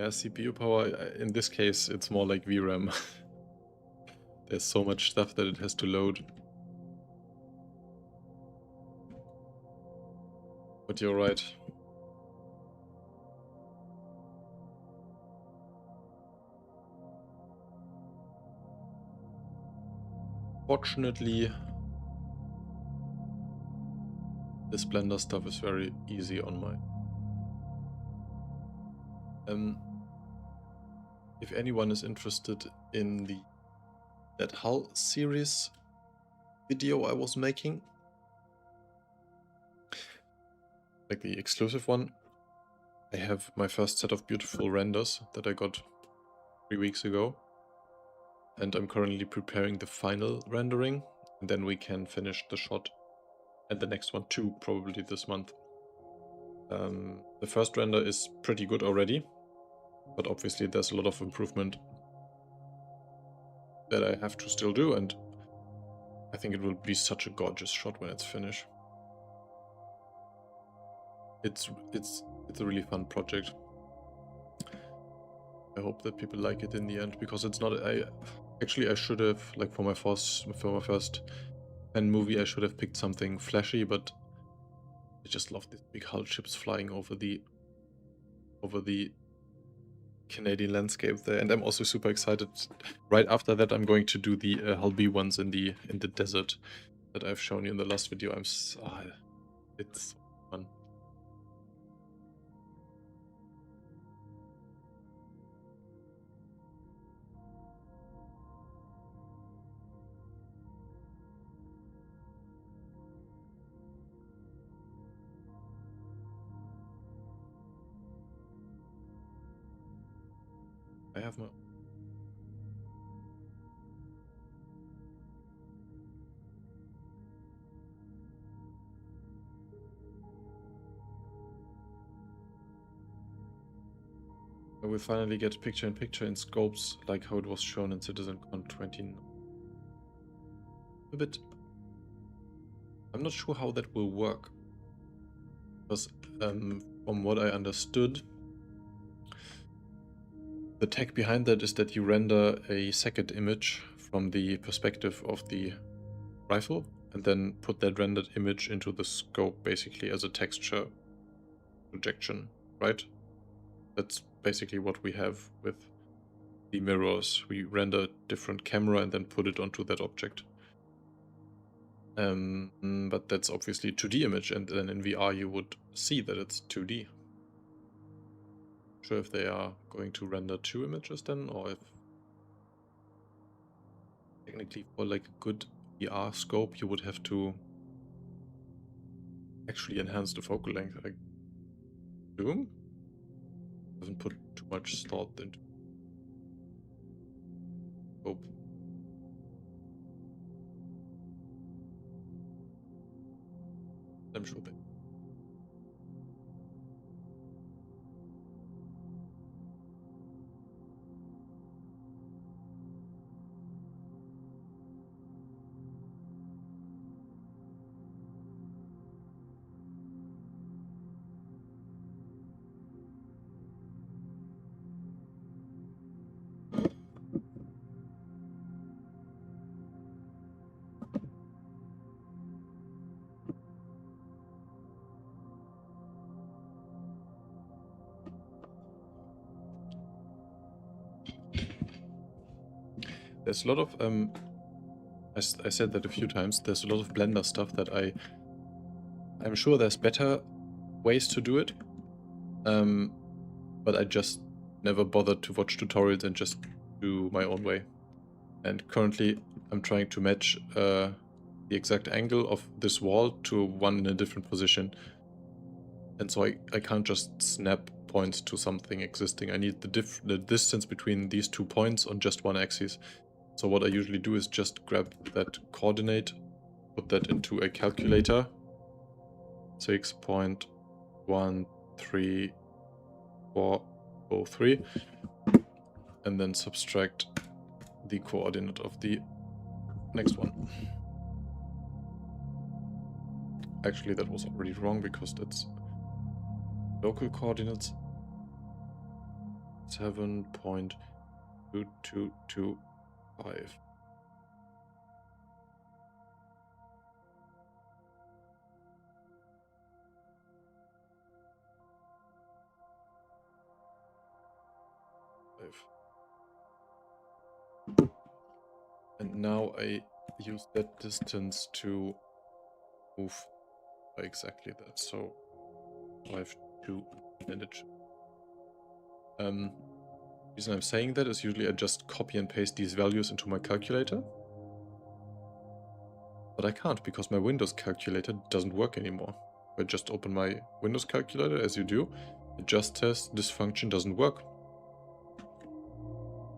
Yeah, CPU power, in this case, it's more like VRAM. There's so much stuff that it has to load. But you're right. Fortunately, this Blender stuff is very easy on my... if anyone is interested in that Hull series video I was making, like the exclusive one, I have my first set of beautiful renders that I got 3 weeks ago, and I'm currently preparing the final rendering, and then we can finish the shot, and the next one too, probably this month. The first render is pretty good already, but obviously there's a lot of improvement that I have to still do, and I think it will be such a gorgeous shot when it's finished. It's a really fun project. I hope that people like it in the end, because it's not... I should have, like, for my first pen movie, I should have picked something flashy, but I just love these big hull ships flying over the Canadian landscape there, and I'm also super excited. Right after that, I'm going to do the Hull B ones in the desert that I've shown you in the last video. It's fun. I have my... I will finally get picture-in-picture in scopes, like how it was shown in CitizenCon 20. A bit... I'm not sure how that will work, because from what I understood, the tech behind that is that you render a second image from the perspective of the rifle, and then put that rendered image into the scope basically as a texture projection, right? That's basically what we have with the mirrors. We render a different camera and then put it onto that object. But that's obviously 2D image, and then in VR you would see that it's 2D. Sure if they are going to render 2 images then, or if technically for like a good VR scope you would have to actually enhance the focal length. I assume doesn't put too much thought into scope. I'm sure they... There's a lot of, I said that a few times, there's a lot of Blender stuff that I'm sure there's better ways to do it, but I just never bothered to watch tutorials and just do my own way. And currently I'm trying to match the exact angle of this wall to one in a different position. And so I can't just snap points to something existing. I need the distance between these 2 points on just one axis. So what I usually do is just grab that coordinate, put that into a calculator, 6.13403, and then subtract the coordinate of the next one. Actually, that was already wrong because that's local coordinates. 7.2225. And now I use that distance to move by exactly that. So 5.2 minutes. Reason I'm saying that is usually I just copy and paste these values into my calculator. But I can't because my Windows calculator doesn't work anymore. If I just open my Windows calculator, as you do, it just says this function doesn't work.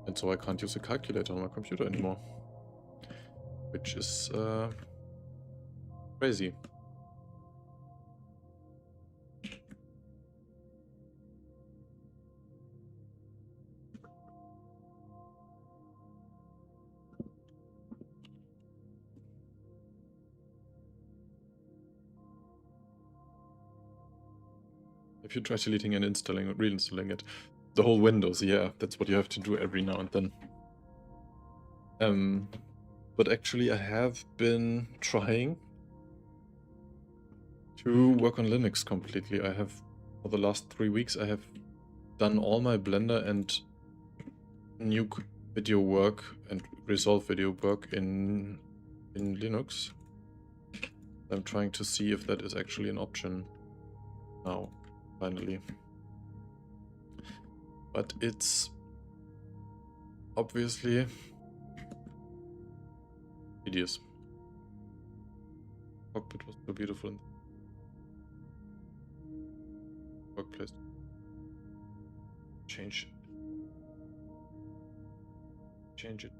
And so I can't use a calculator on my computer anymore. Which is crazy. If you try deleting and reinstalling it, the whole Windows, yeah, that's what you have to do every now and then. But actually I have been trying to work on Linux completely. I have, for the last 3 weeks, I have done all my Blender and Nuke video work and Resolve video work in Linux. I'm trying to see if that is actually an option now, finally. But it's obviously tedious. Cockpit was so beautiful in the workplace. Change it.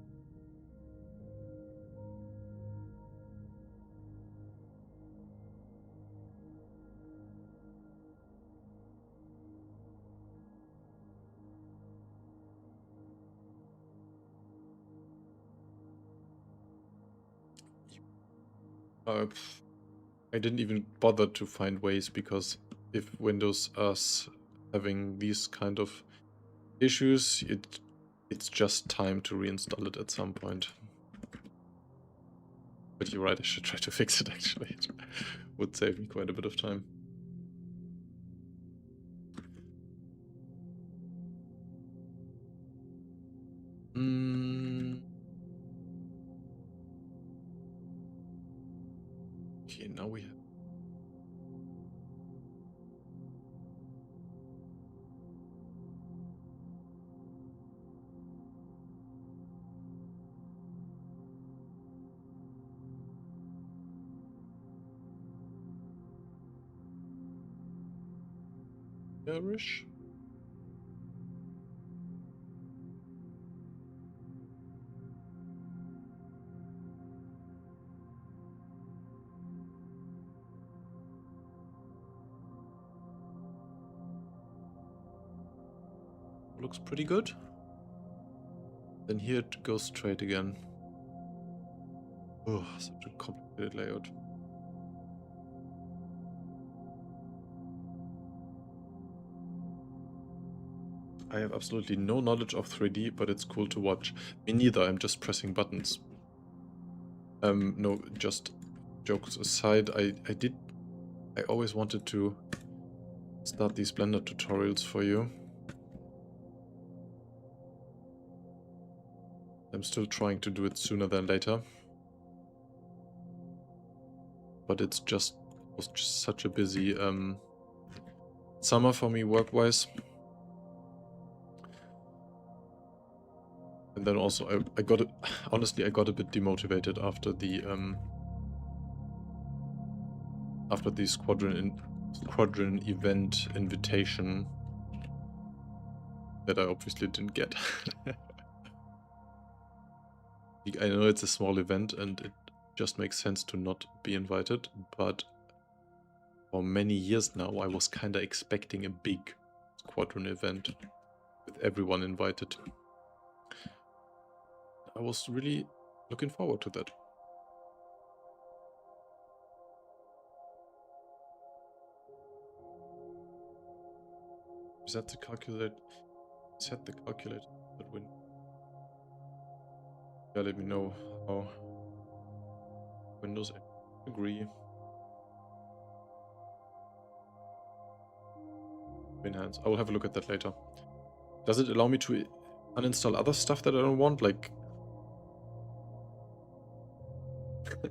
I didn't even bother to find ways because if Windows is having these kind of issues, it's just time to reinstall it at some point. But you're right, I should try to fix it actually. It would save me quite a bit of time. Okay, now we have Irish. Looks pretty good. Then here it goes straight again. Oh, such a complicated layout. I have absolutely no knowledge of 3D, but it's cool to watch. Me neither, I'm just pressing buttons. No, just jokes aside, I always wanted to start these Blender tutorials for you. I'm still trying to do it sooner than later. But it was just such a busy summer for me work-wise. And then also I got it, honestly I got a bit demotivated after the squadron event invitation that I obviously didn't get. I know it's a small event and it just makes sense to not be invited, but for many years now I was kinda expecting a big squadron event with everyone invited. I was really looking forward to that. Is that the calculator? set the calculator to that window. Yeah, let me know how Windows agree. Enhance. I will have a look at that later. Does it allow me to uninstall other stuff that I don't want? Like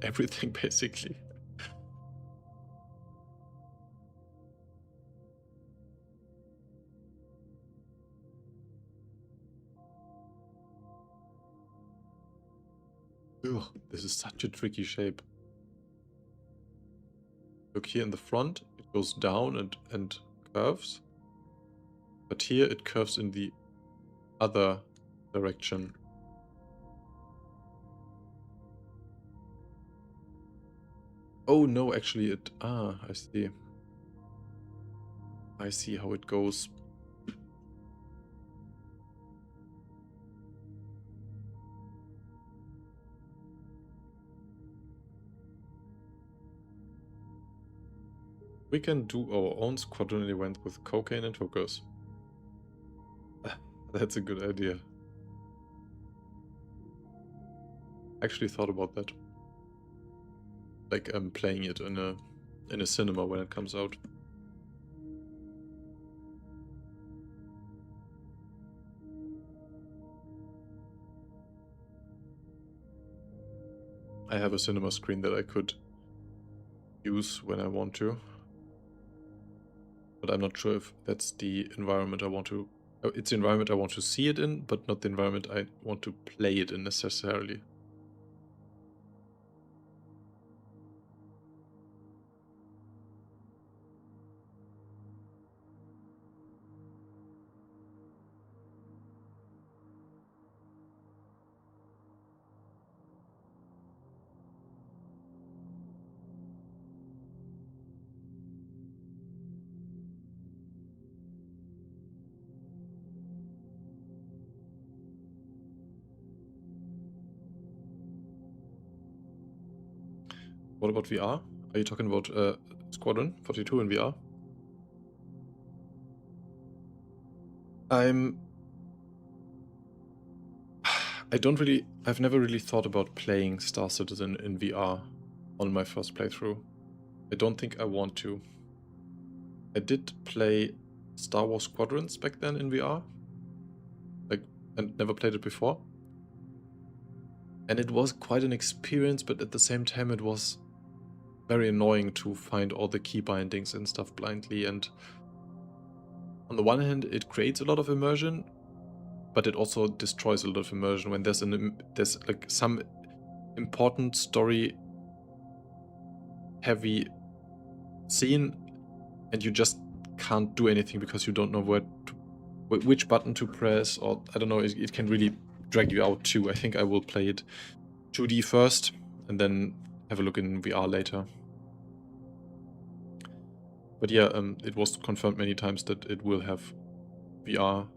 everything, basically. Ugh, this is such a tricky shape. Look here in the front, it goes down and curves. But here it curves in the other direction. Oh no, actually it... Ah, I see. I see how it goes. We can do our own squadron event with cocaine and hookers. That's a good idea. Actually thought about that. Like playing it in a cinema when it comes out. I have a cinema screen that I could use when I want to. But I'm not sure if that's the environment I want to... Oh, it's the environment I want to see it in, but not the environment I want to play it in necessarily. What about VR? Are you talking about Squadron 42 in VR? I've never really thought about playing Star Citizen in VR on my first playthrough. I don't think I want to. I did play Star Wars Squadrons back then in VR. And never played it before. And it was quite an experience, but at the same time it was very annoying to find all the key bindings and stuff blindly. And on the one hand, it creates a lot of immersion, but it also destroys a lot of immersion when there's like some important story heavy scene and you just can't do anything because you don't know which button to press, or I don't know, it can really drag you out too. I think I will play it 2D first and then have a look in VR later. But yeah, it was confirmed many times that it will have VR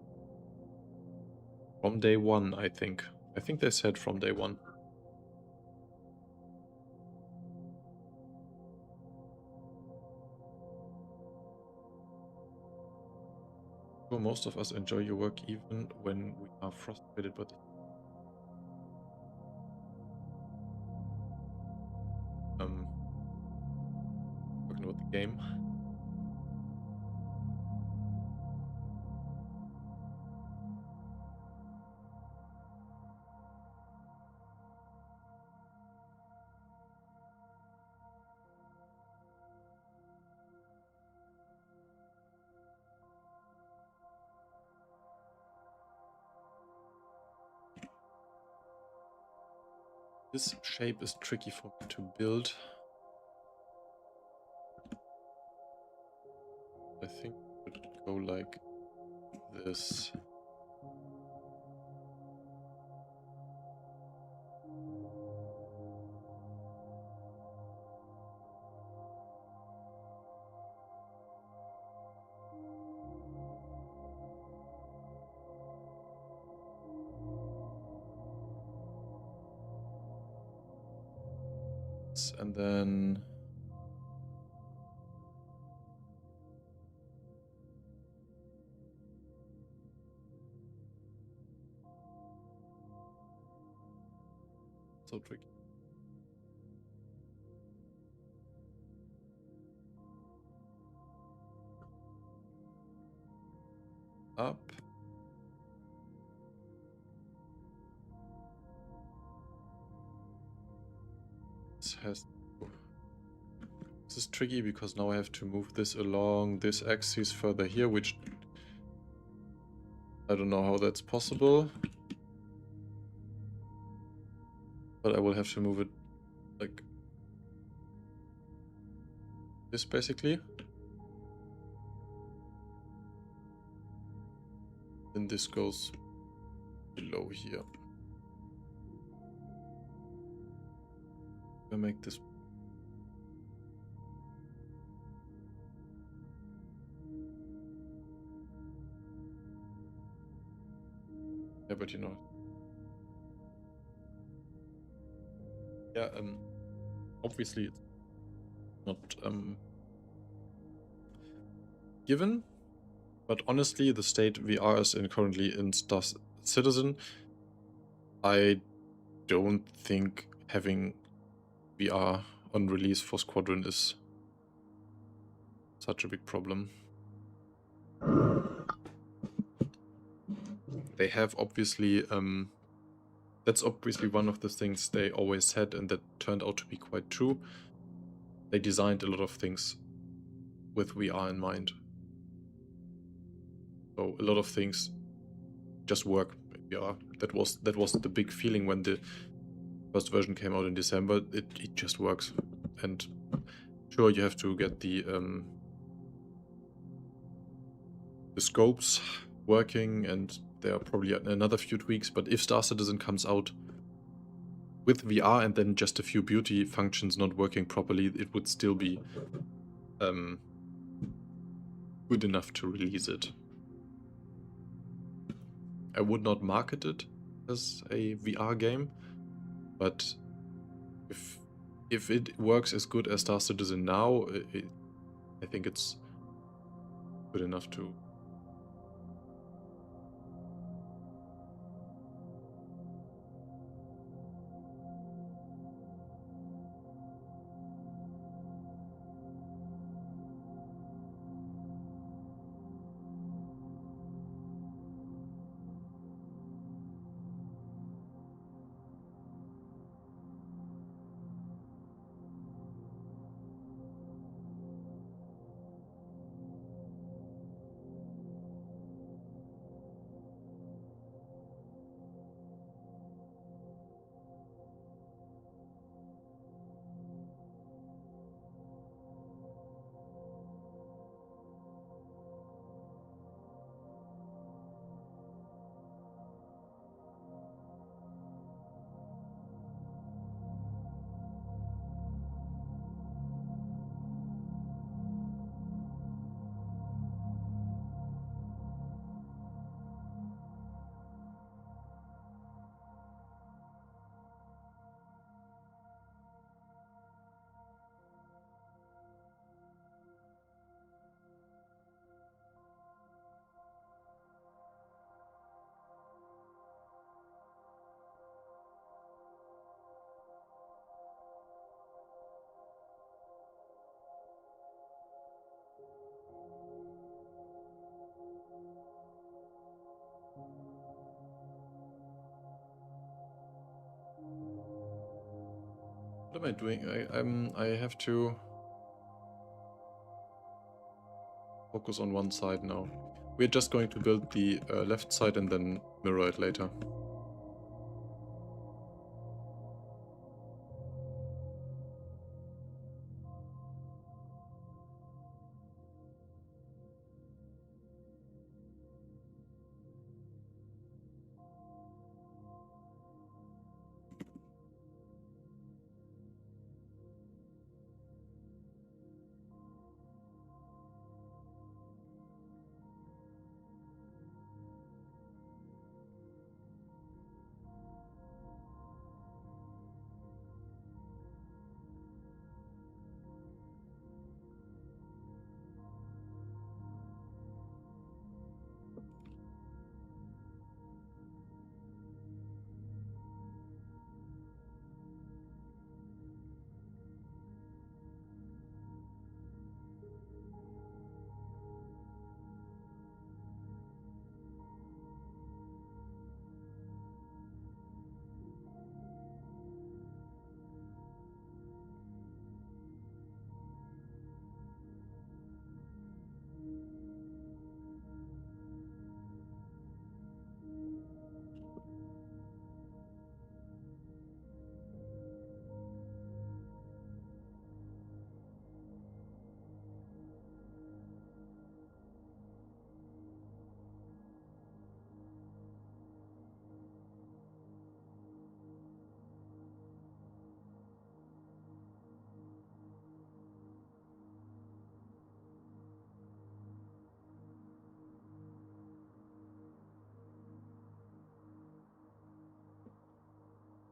from day one, I think. I think they said from day one. Sure, most of us enjoy your work even when we are frustrated by the... Talking about the game. This shape is tricky for me to build. I think it would go like this. And then So tricky. Up. This is tricky because now I have to move this along this axis further here, which I don't know how that's possible. But I will have to move it like this basically. Then this goes below here. I'll make this. Yeah, but you know. Yeah, obviously it's not given, but honestly, the state VR is in currently in Star Citizen, I don't think having VR on release for Squadron is such a big problem. They have obviously, that's obviously one of the things they always said, and that turned out to be quite true. They designed a lot of things with VR in mind. So a lot of things just work in VR. That was the big feeling when the first version came out in December. It just works. And sure, you have to get the scopes working, and there are probably another few tweaks, but if Star Citizen comes out with VR and then just a few beauty functions not working properly, it would still be good enough to release it. I would not market it as a VR game, but if it works as good as Star Citizen now, I think it's good enough to. What am I doing? I have to focus on one side now. We're just going to build the left side and then mirror it later.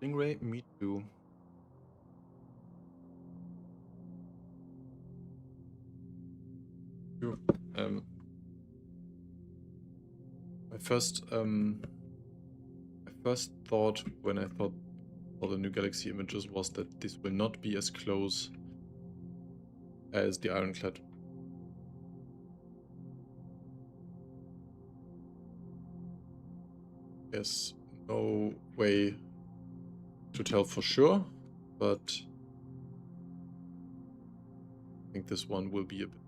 Stingray, me too. Sure. My first thought when I thought for the new galaxy images was that this will not be as close as the Ironclad. There's no way to tell for sure, but I think this one will be a bit.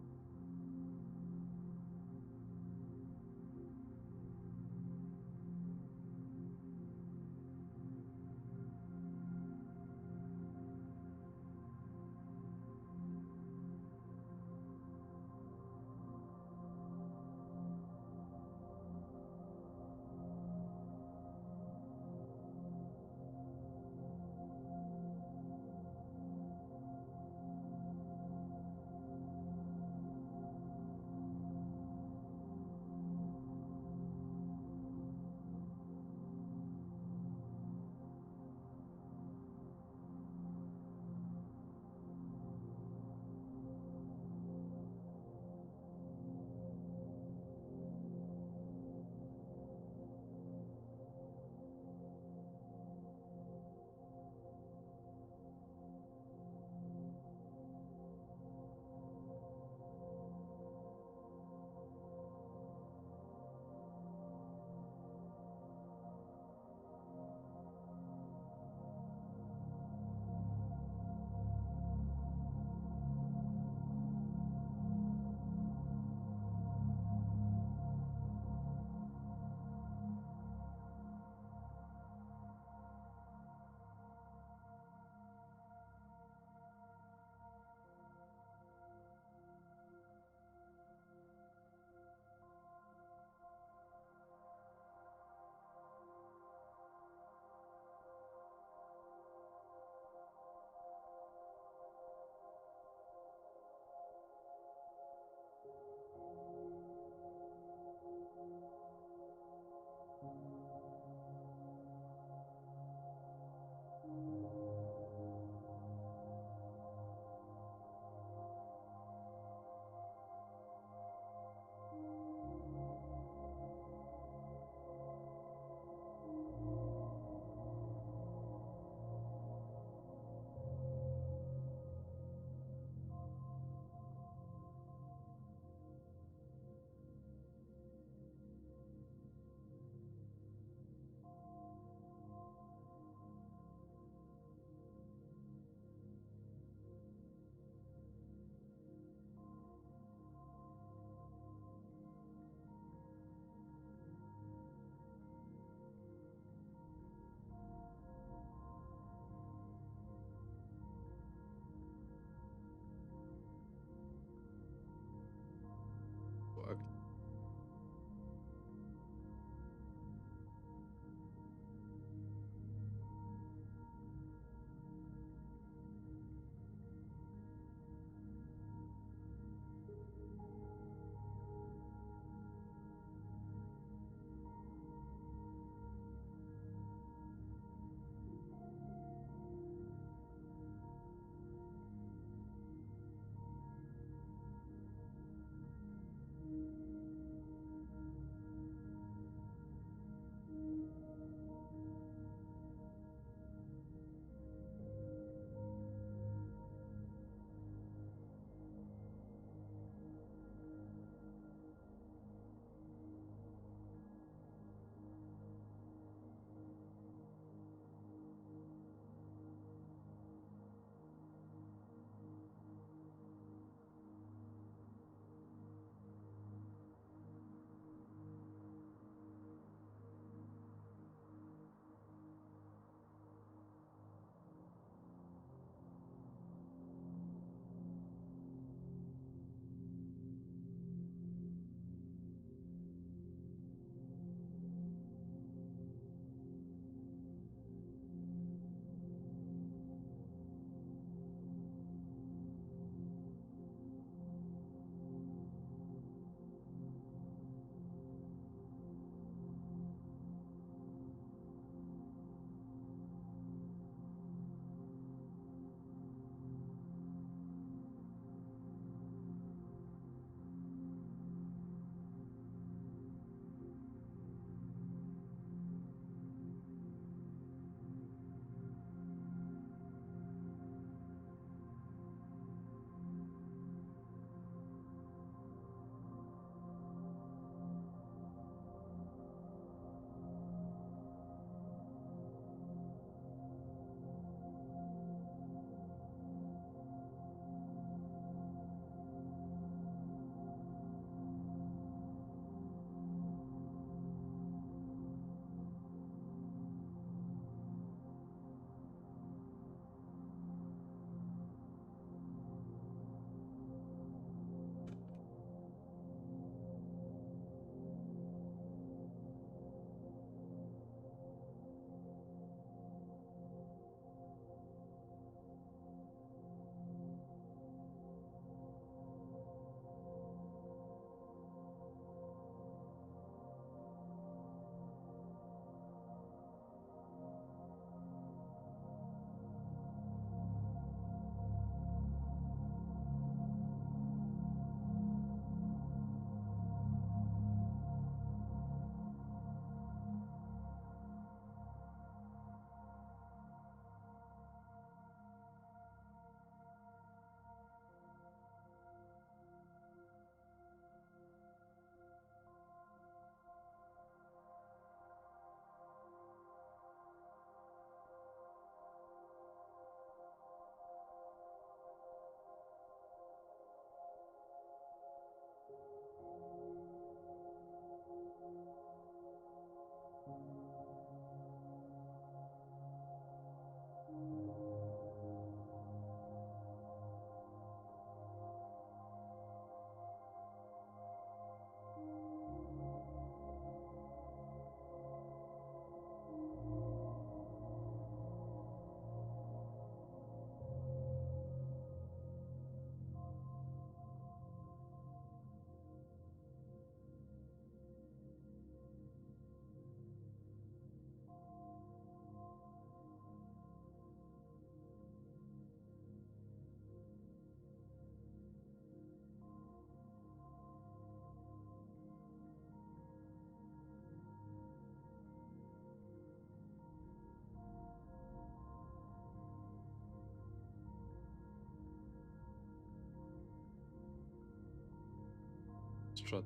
strut.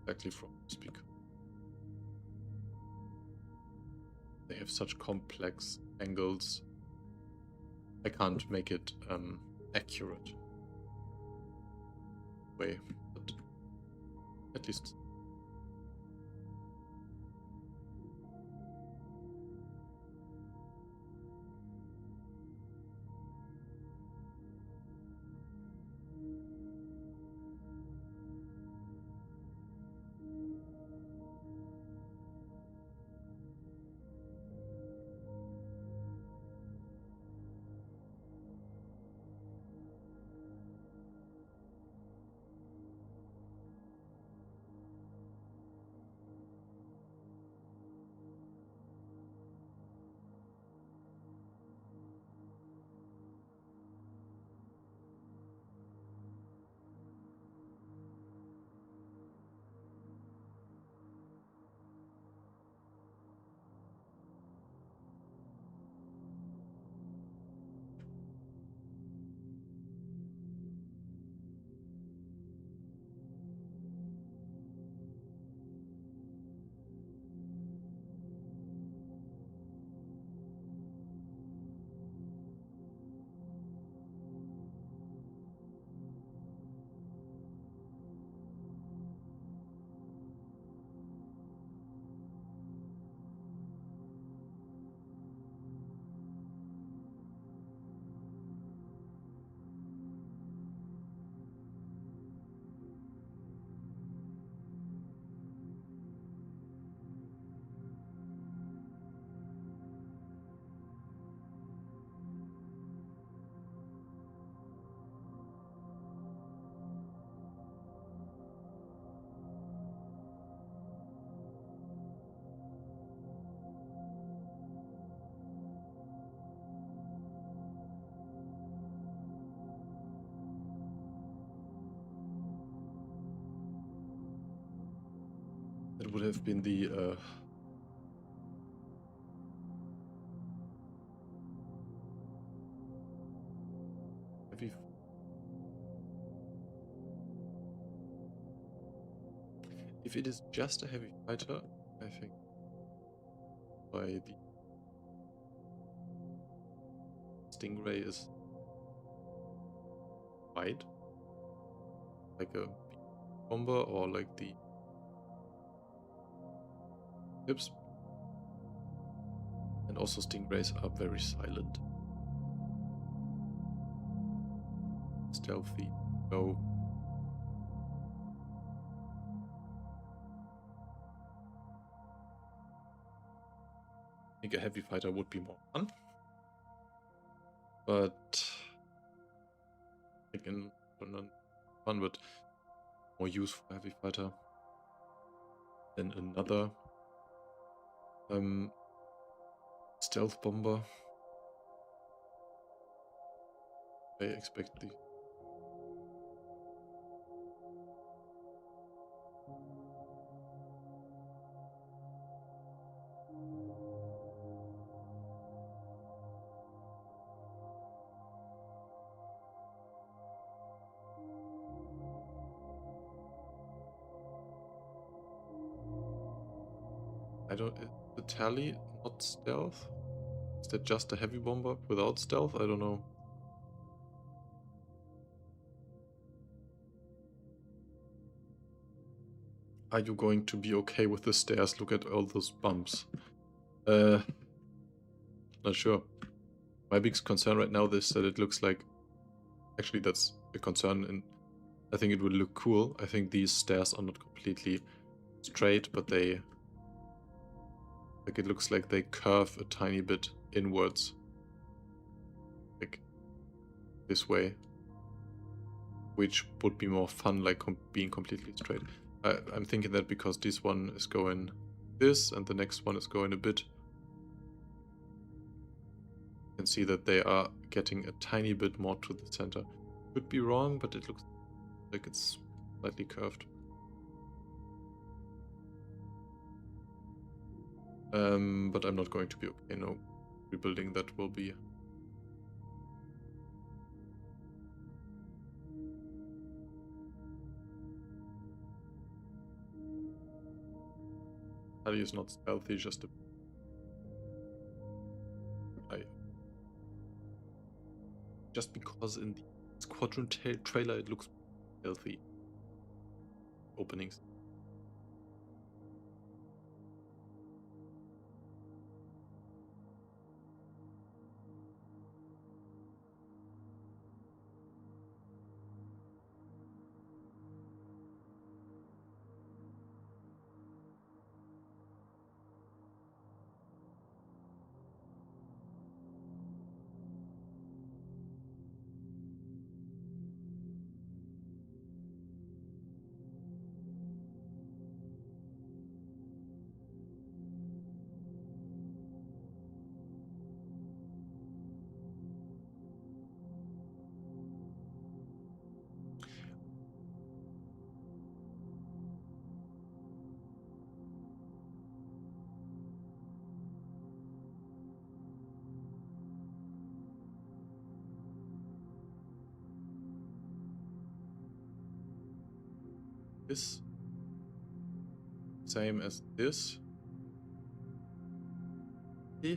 Exactly from speak. They have such complex angles. I can't make it accurate way, but at least. It would have been the heavy. If it is just a heavy fighter, I think by the Stingray is wide, like a bomber or like the Pips. And also Stingrays are very silent. Stealthy, low. I think a heavy fighter would be more fun. But again, not fun, but more use for heavy fighter than another stealth bomber. I expect the I don't. Is the tally not stealth? Is that just a heavy bomber without stealth? I don't know. Are you going to be okay with the stairs? Look at all those bumps. Not sure. My biggest concern right now is that it looks like... Actually, that's a concern, and I think it would look cool. I think these stairs are not completely straight, but they... Like, it looks like they curve a tiny bit inwards. Like, this way. Which would be more fun, like being completely straight. I'm thinking that because this one is going this, and the next one is going a bit. You can see that they are getting a tiny bit more to the center. Could be wrong, but it looks like it's slightly curved. But I'm not going to be okay. No, rebuilding that will be Tally is not stealthy, just a... Just because in the Squadron trailer it looks stealthy. Openings. This same as this. Yeah.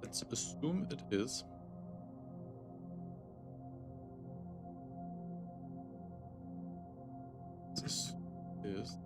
Let's assume it is. This is.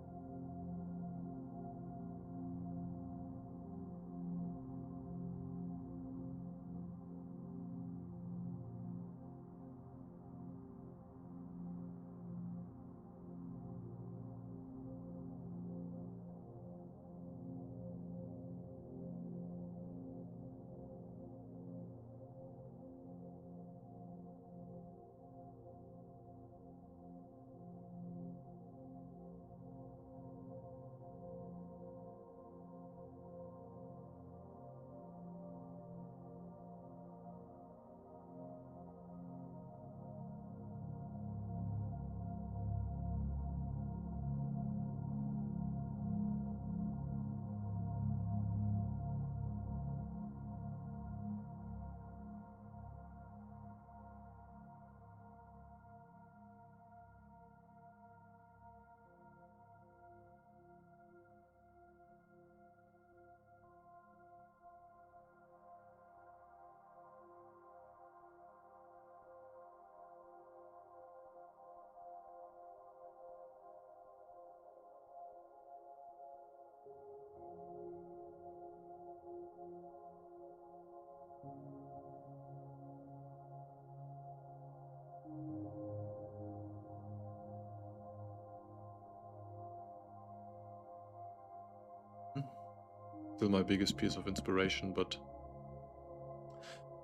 Still my biggest piece of inspiration, but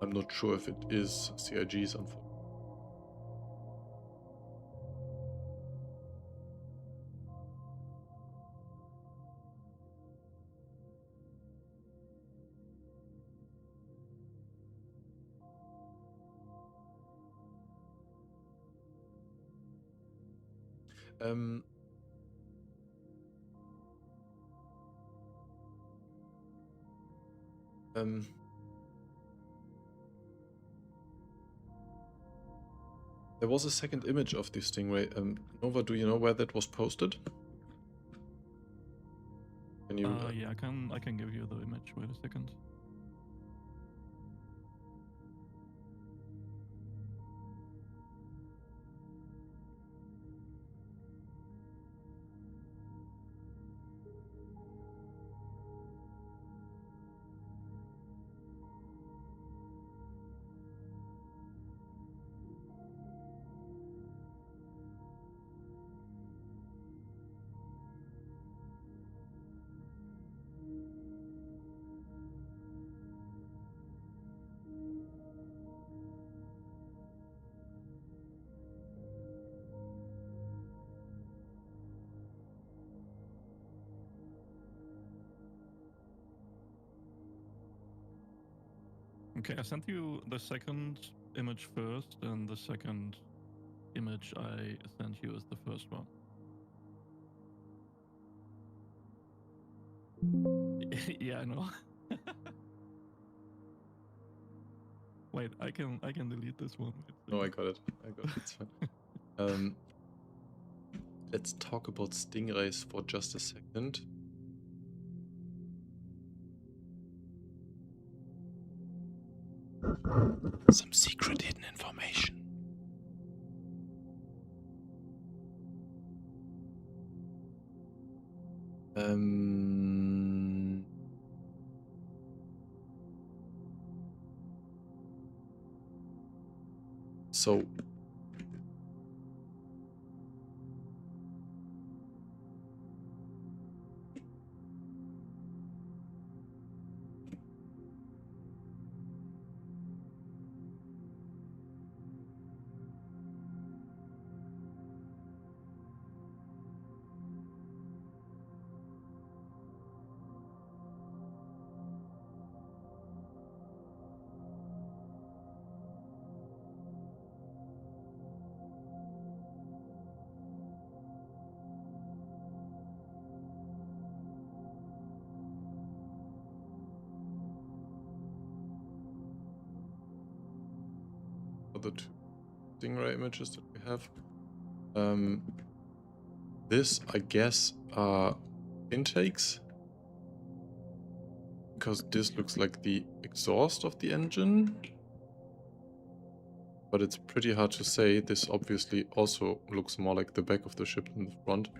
I'm not sure if it is CIG's, unfortunately. There was a second image of this Stingray. Nova, do you know where that was posted? Can you? Yeah, I can give you the image. Wait a second. Okay, I sent you the second image first, and the second image I sent you is the first one. Yeah, I know. Wait, I can delete this one. No, I got it. It's fine. Let's talk about stingrays for just a second. Some secret hidden information. So for the two stingray images that we have, this I guess are intakes, because this looks like the exhaust of the engine, but it's pretty hard to say. This obviously also looks more like the back of the ship than the front.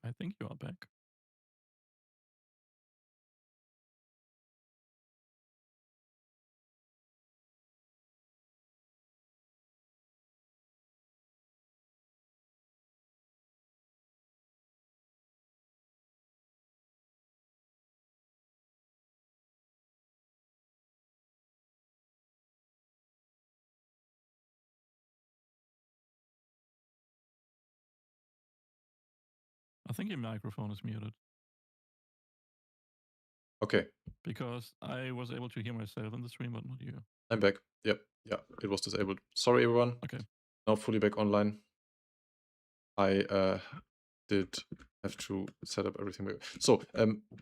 I think you are back. I think your microphone is muted. Okay. Because I was able to hear myself in the stream, but not you. I'm back. Yep. Yeah, it was disabled. Sorry, everyone. Okay. Now fully back online. I did have to set up everything. So,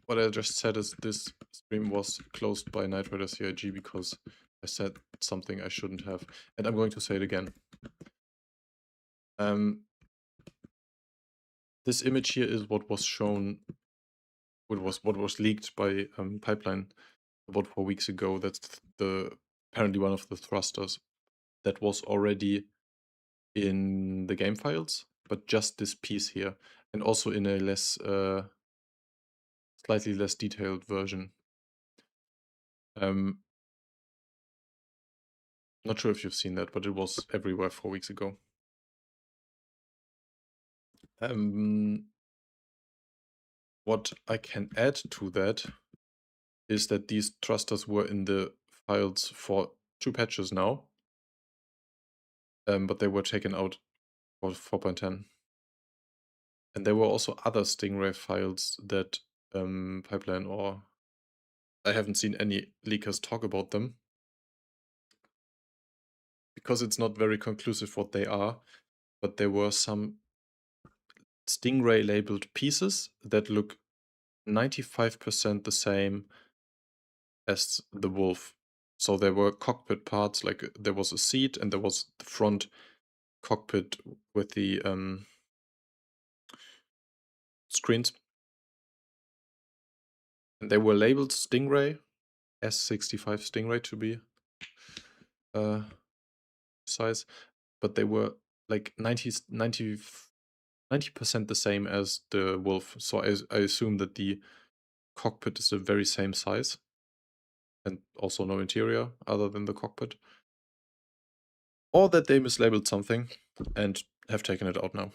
what I just said is this stream was closed by Knight Rider CIG because I said something I shouldn't have, and I'm going to say it again. This image here is what was shown, what was leaked by Pipeline about 4 weeks ago. That's apparently one of the thrusters that was already in the game files, but just this piece here, and also in a slightly less detailed version. Not sure if you've seen that, but it was everywhere 4 weeks ago. What I can add to that is that these thrusters were in the files for 2 patches now, but they were taken out for 4.10. And there were also other Stingray files that Pipeline, or I haven't seen any leakers talk about them, because it's not very conclusive what they are, but there were some Stingray labeled pieces that look 95% the same as the Wolf. So there were cockpit parts, like there was a seat and there was the front cockpit with the screens. And they were labeled Stingray, S65 Stingray to be precise, but they were like 90% the same as the Wolf. So I assume that the cockpit is the very same size and also no interior other than the cockpit. Or that they mislabeled something and have taken it out now.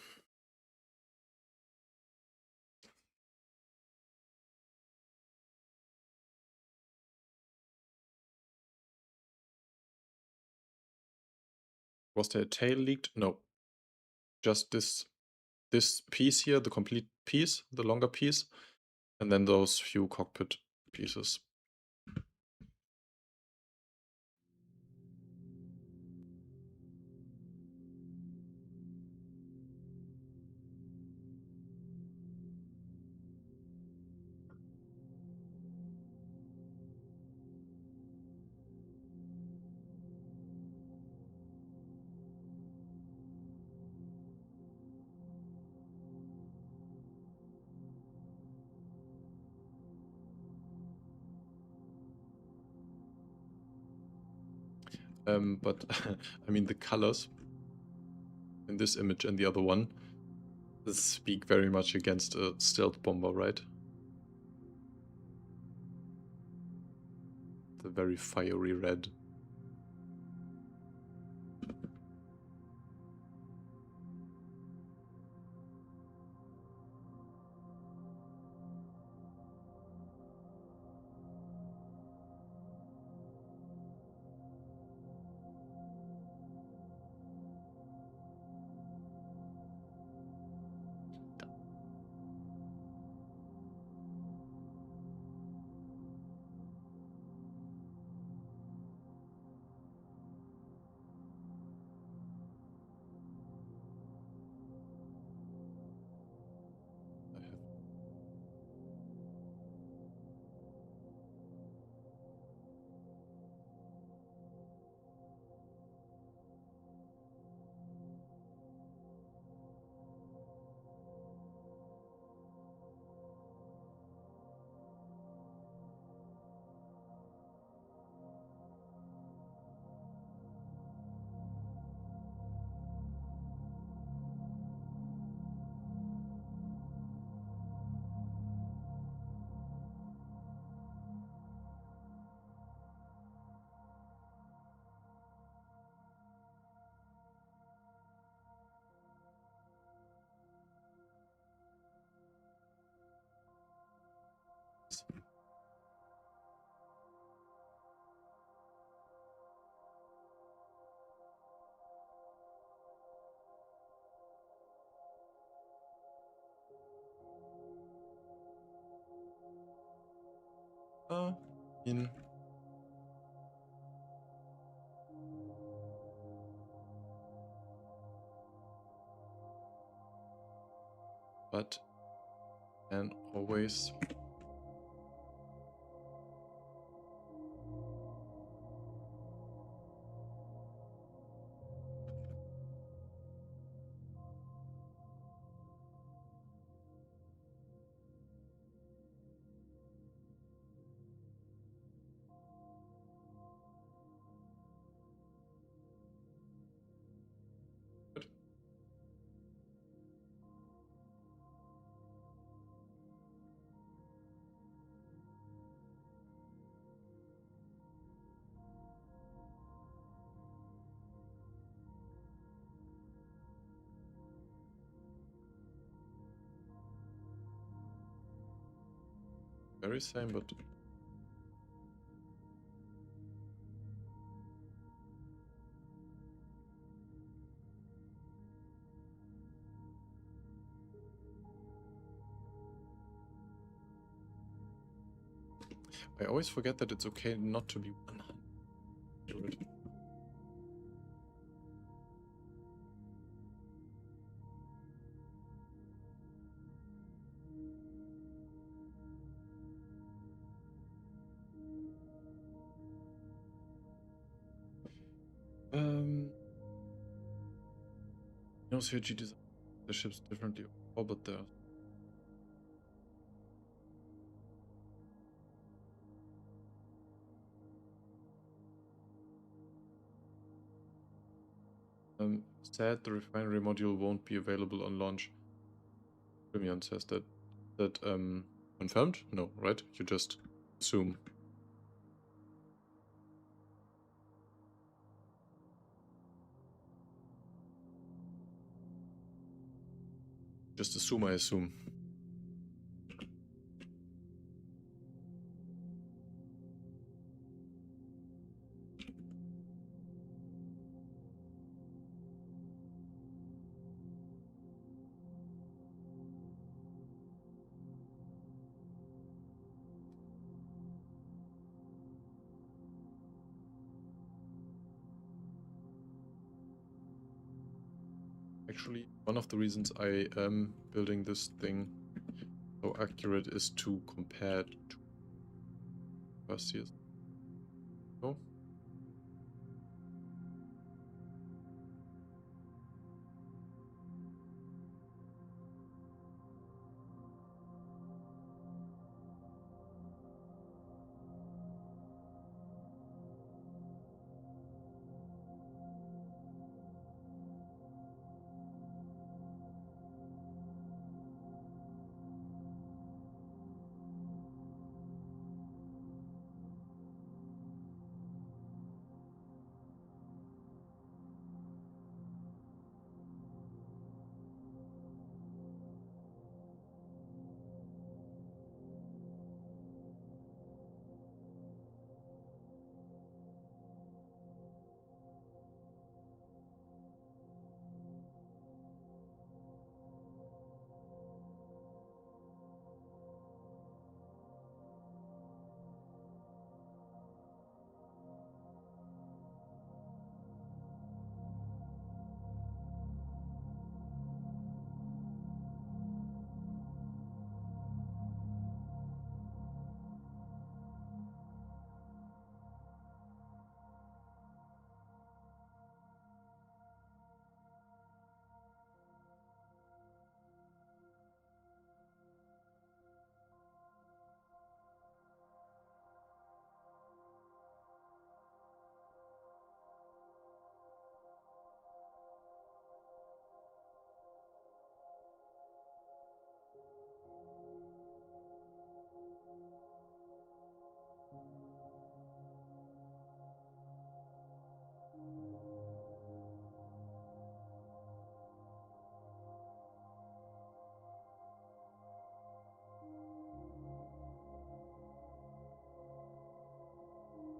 Was there a tail leaked? No. Just this piece here, the complete piece, the longer piece, and then those few cockpit pieces. But I mean, the colors in this image and the other one speak very much against a stealth bomber, right? The very fiery red. In but and always very same, but I always forget that it's okay not to be 100. You know, CG design the ships differently, but there. Said the refinery module won't be available on launch. Premion says that. Confirmed? No, right? You just assume. Just assume, I assume. Actually, one of the reasons I am building this thing so accurate is to compare to first years. No?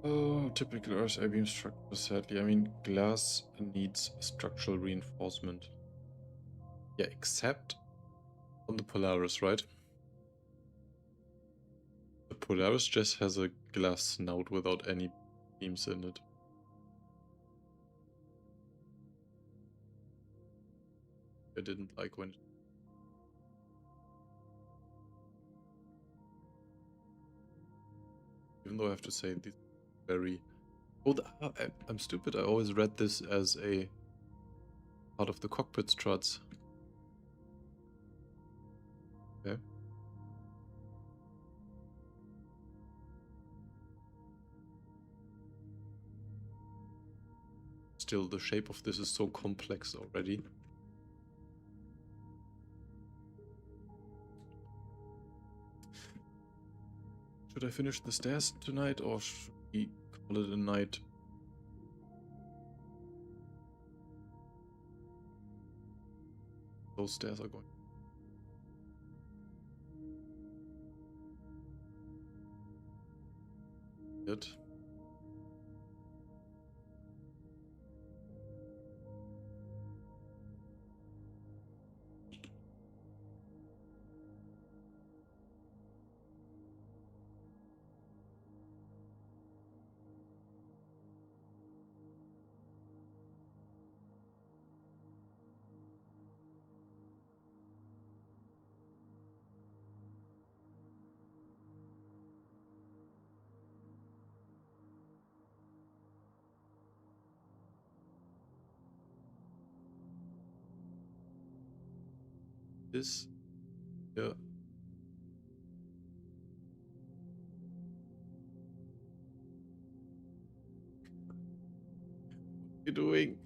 Oh, typical Earth I-beam structure, sadly. I mean, glass needs structural reinforcement. Yeah, except on the Polaris, right? The Polaris just has a glass snout without any beams in it. I didn't like when... Even though I have to say, these very... Oh, I'm stupid. I always read this as a part of the cockpit struts. Okay. Still, the shape of this is so complex already. Should I finish the stairs tonight, or should we call it a night? Those stairs are going. Good. This here. What are you doing?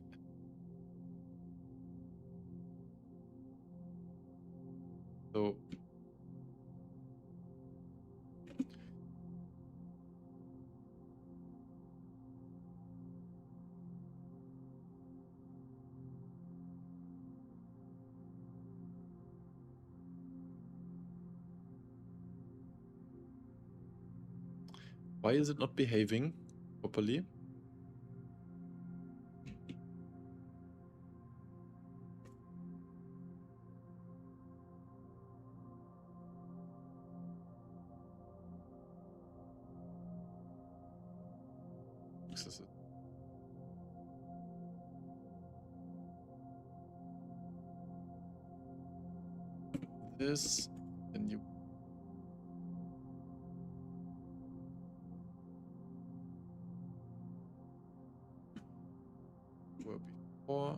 So Why is it not behaving properly? This, then you were before.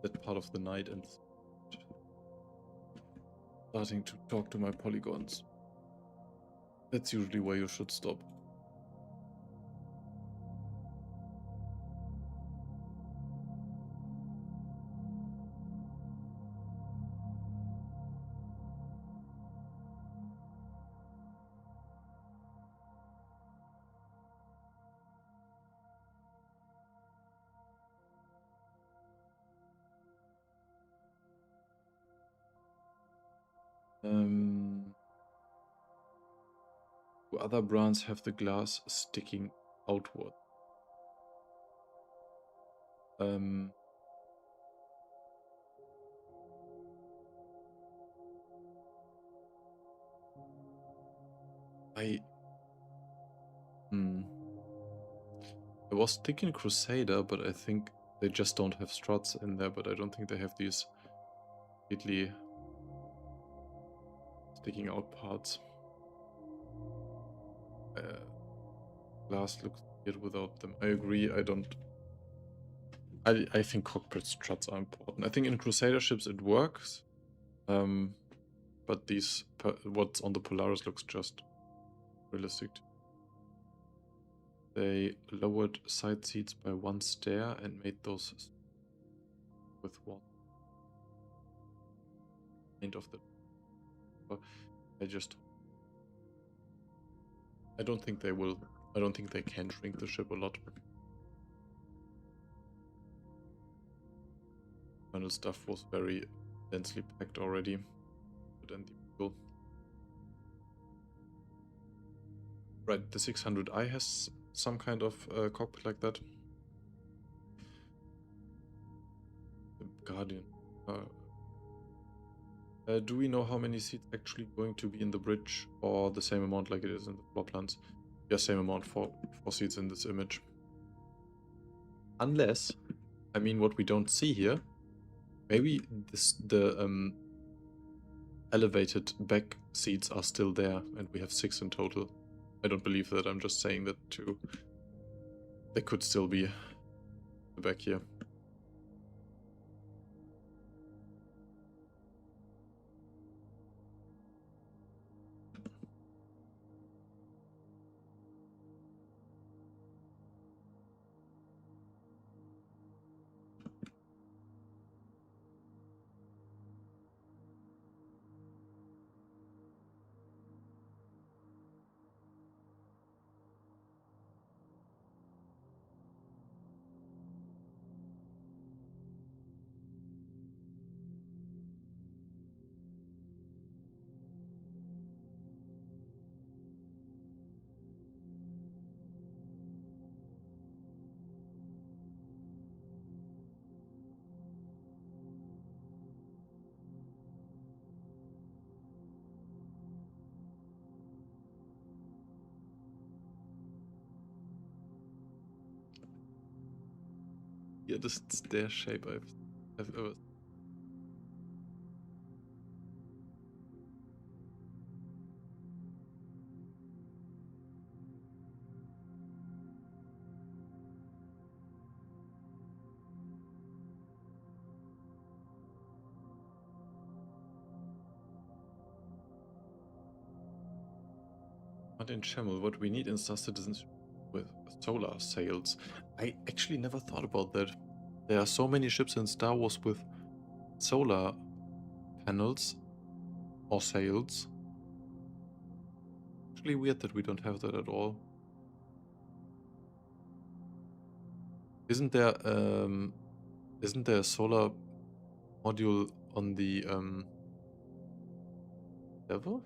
That part of the night and starting to talk to my polygons. That's usually where you should stop. Do other brands have the glass sticking outward? I was thinking Crusader, but I think they just don't have struts in there, but I don't think they have these completely sticking out parts. Glass looks weird without them. I agree, I think cockpit struts are important. I think in Crusader ships it works, but what's on the Polaris looks just realistic. They lowered side seats by 1 stair and made those with 1 end of the. I don't think they will. I don't think they can shrink the ship a lot. Final stuff was very densely packed already. Right, the 600i has some kind of cockpit like that. The Guardian. Do we know how many seats actually going to be in the bridge, or the same amount like it is in the floor plans? Yeah, same amount for 4 seats in this image. Unless, I mean, what we don't see here, maybe the elevated back seats are still there, and we have 6 in total. I don't believe that, I'm just saying that too. They could still be back here. Yeah, this is their shape I've ever. Not in Channel, what we need in Star Citizens with solar sails. I actually never thought about that. There are so many ships in Star Wars with solar panels or sails. actually weird that we don't have that at all. Isn't there a solar module on the level?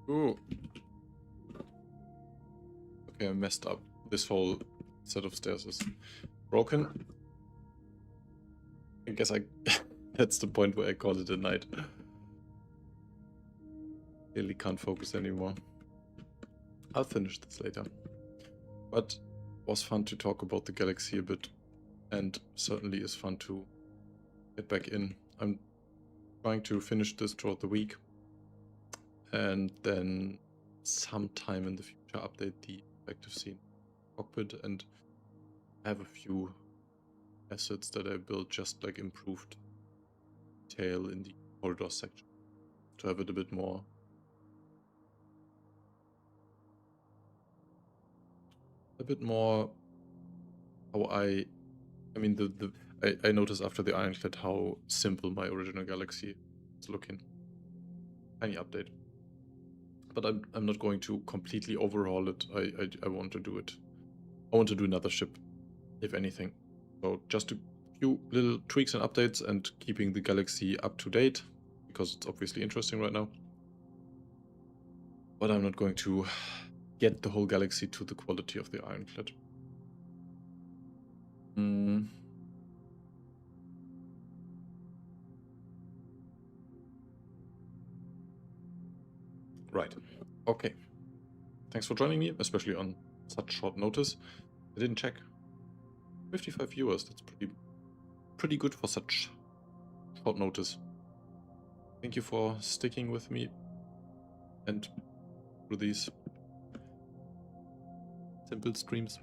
Ooh. Okay, I messed up. This whole set of stairs is broken. I guess that's the point where I call it a night. Really can't focus anymore. I'll finish this later. But it was fun to talk about the galaxy a bit, and certainly is fun to get back in. I'm trying to finish this throughout the week, and then sometime in the future update the effective scene cockpit, and have a few assets that I built, just like improved detail in the corridor section, to have it a bit more how I mean I noticed after the Ironclad how simple my original galaxy is looking. Tiny update. But I'm not going to completely overhaul it. I want to do it. I want to do another ship, if anything. So just a few little tweaks and updates, and keeping the galaxy up to date, because it's obviously interesting right now. But I'm not going to get the whole galaxy to the quality of the Ironclad. Right. Okay. Thanks for joining me, especially on such short notice. I didn't check. 55 viewers, that's pretty good for such short notice. Thank you for sticking with me and through these simple streams.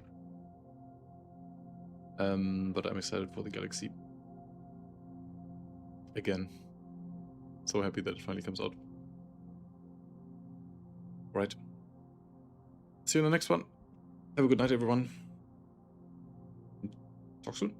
But I'm excited for the galaxy. Again. So happy that it finally comes out. Right. See you in the next one. Have a good night, everyone. Talk soon.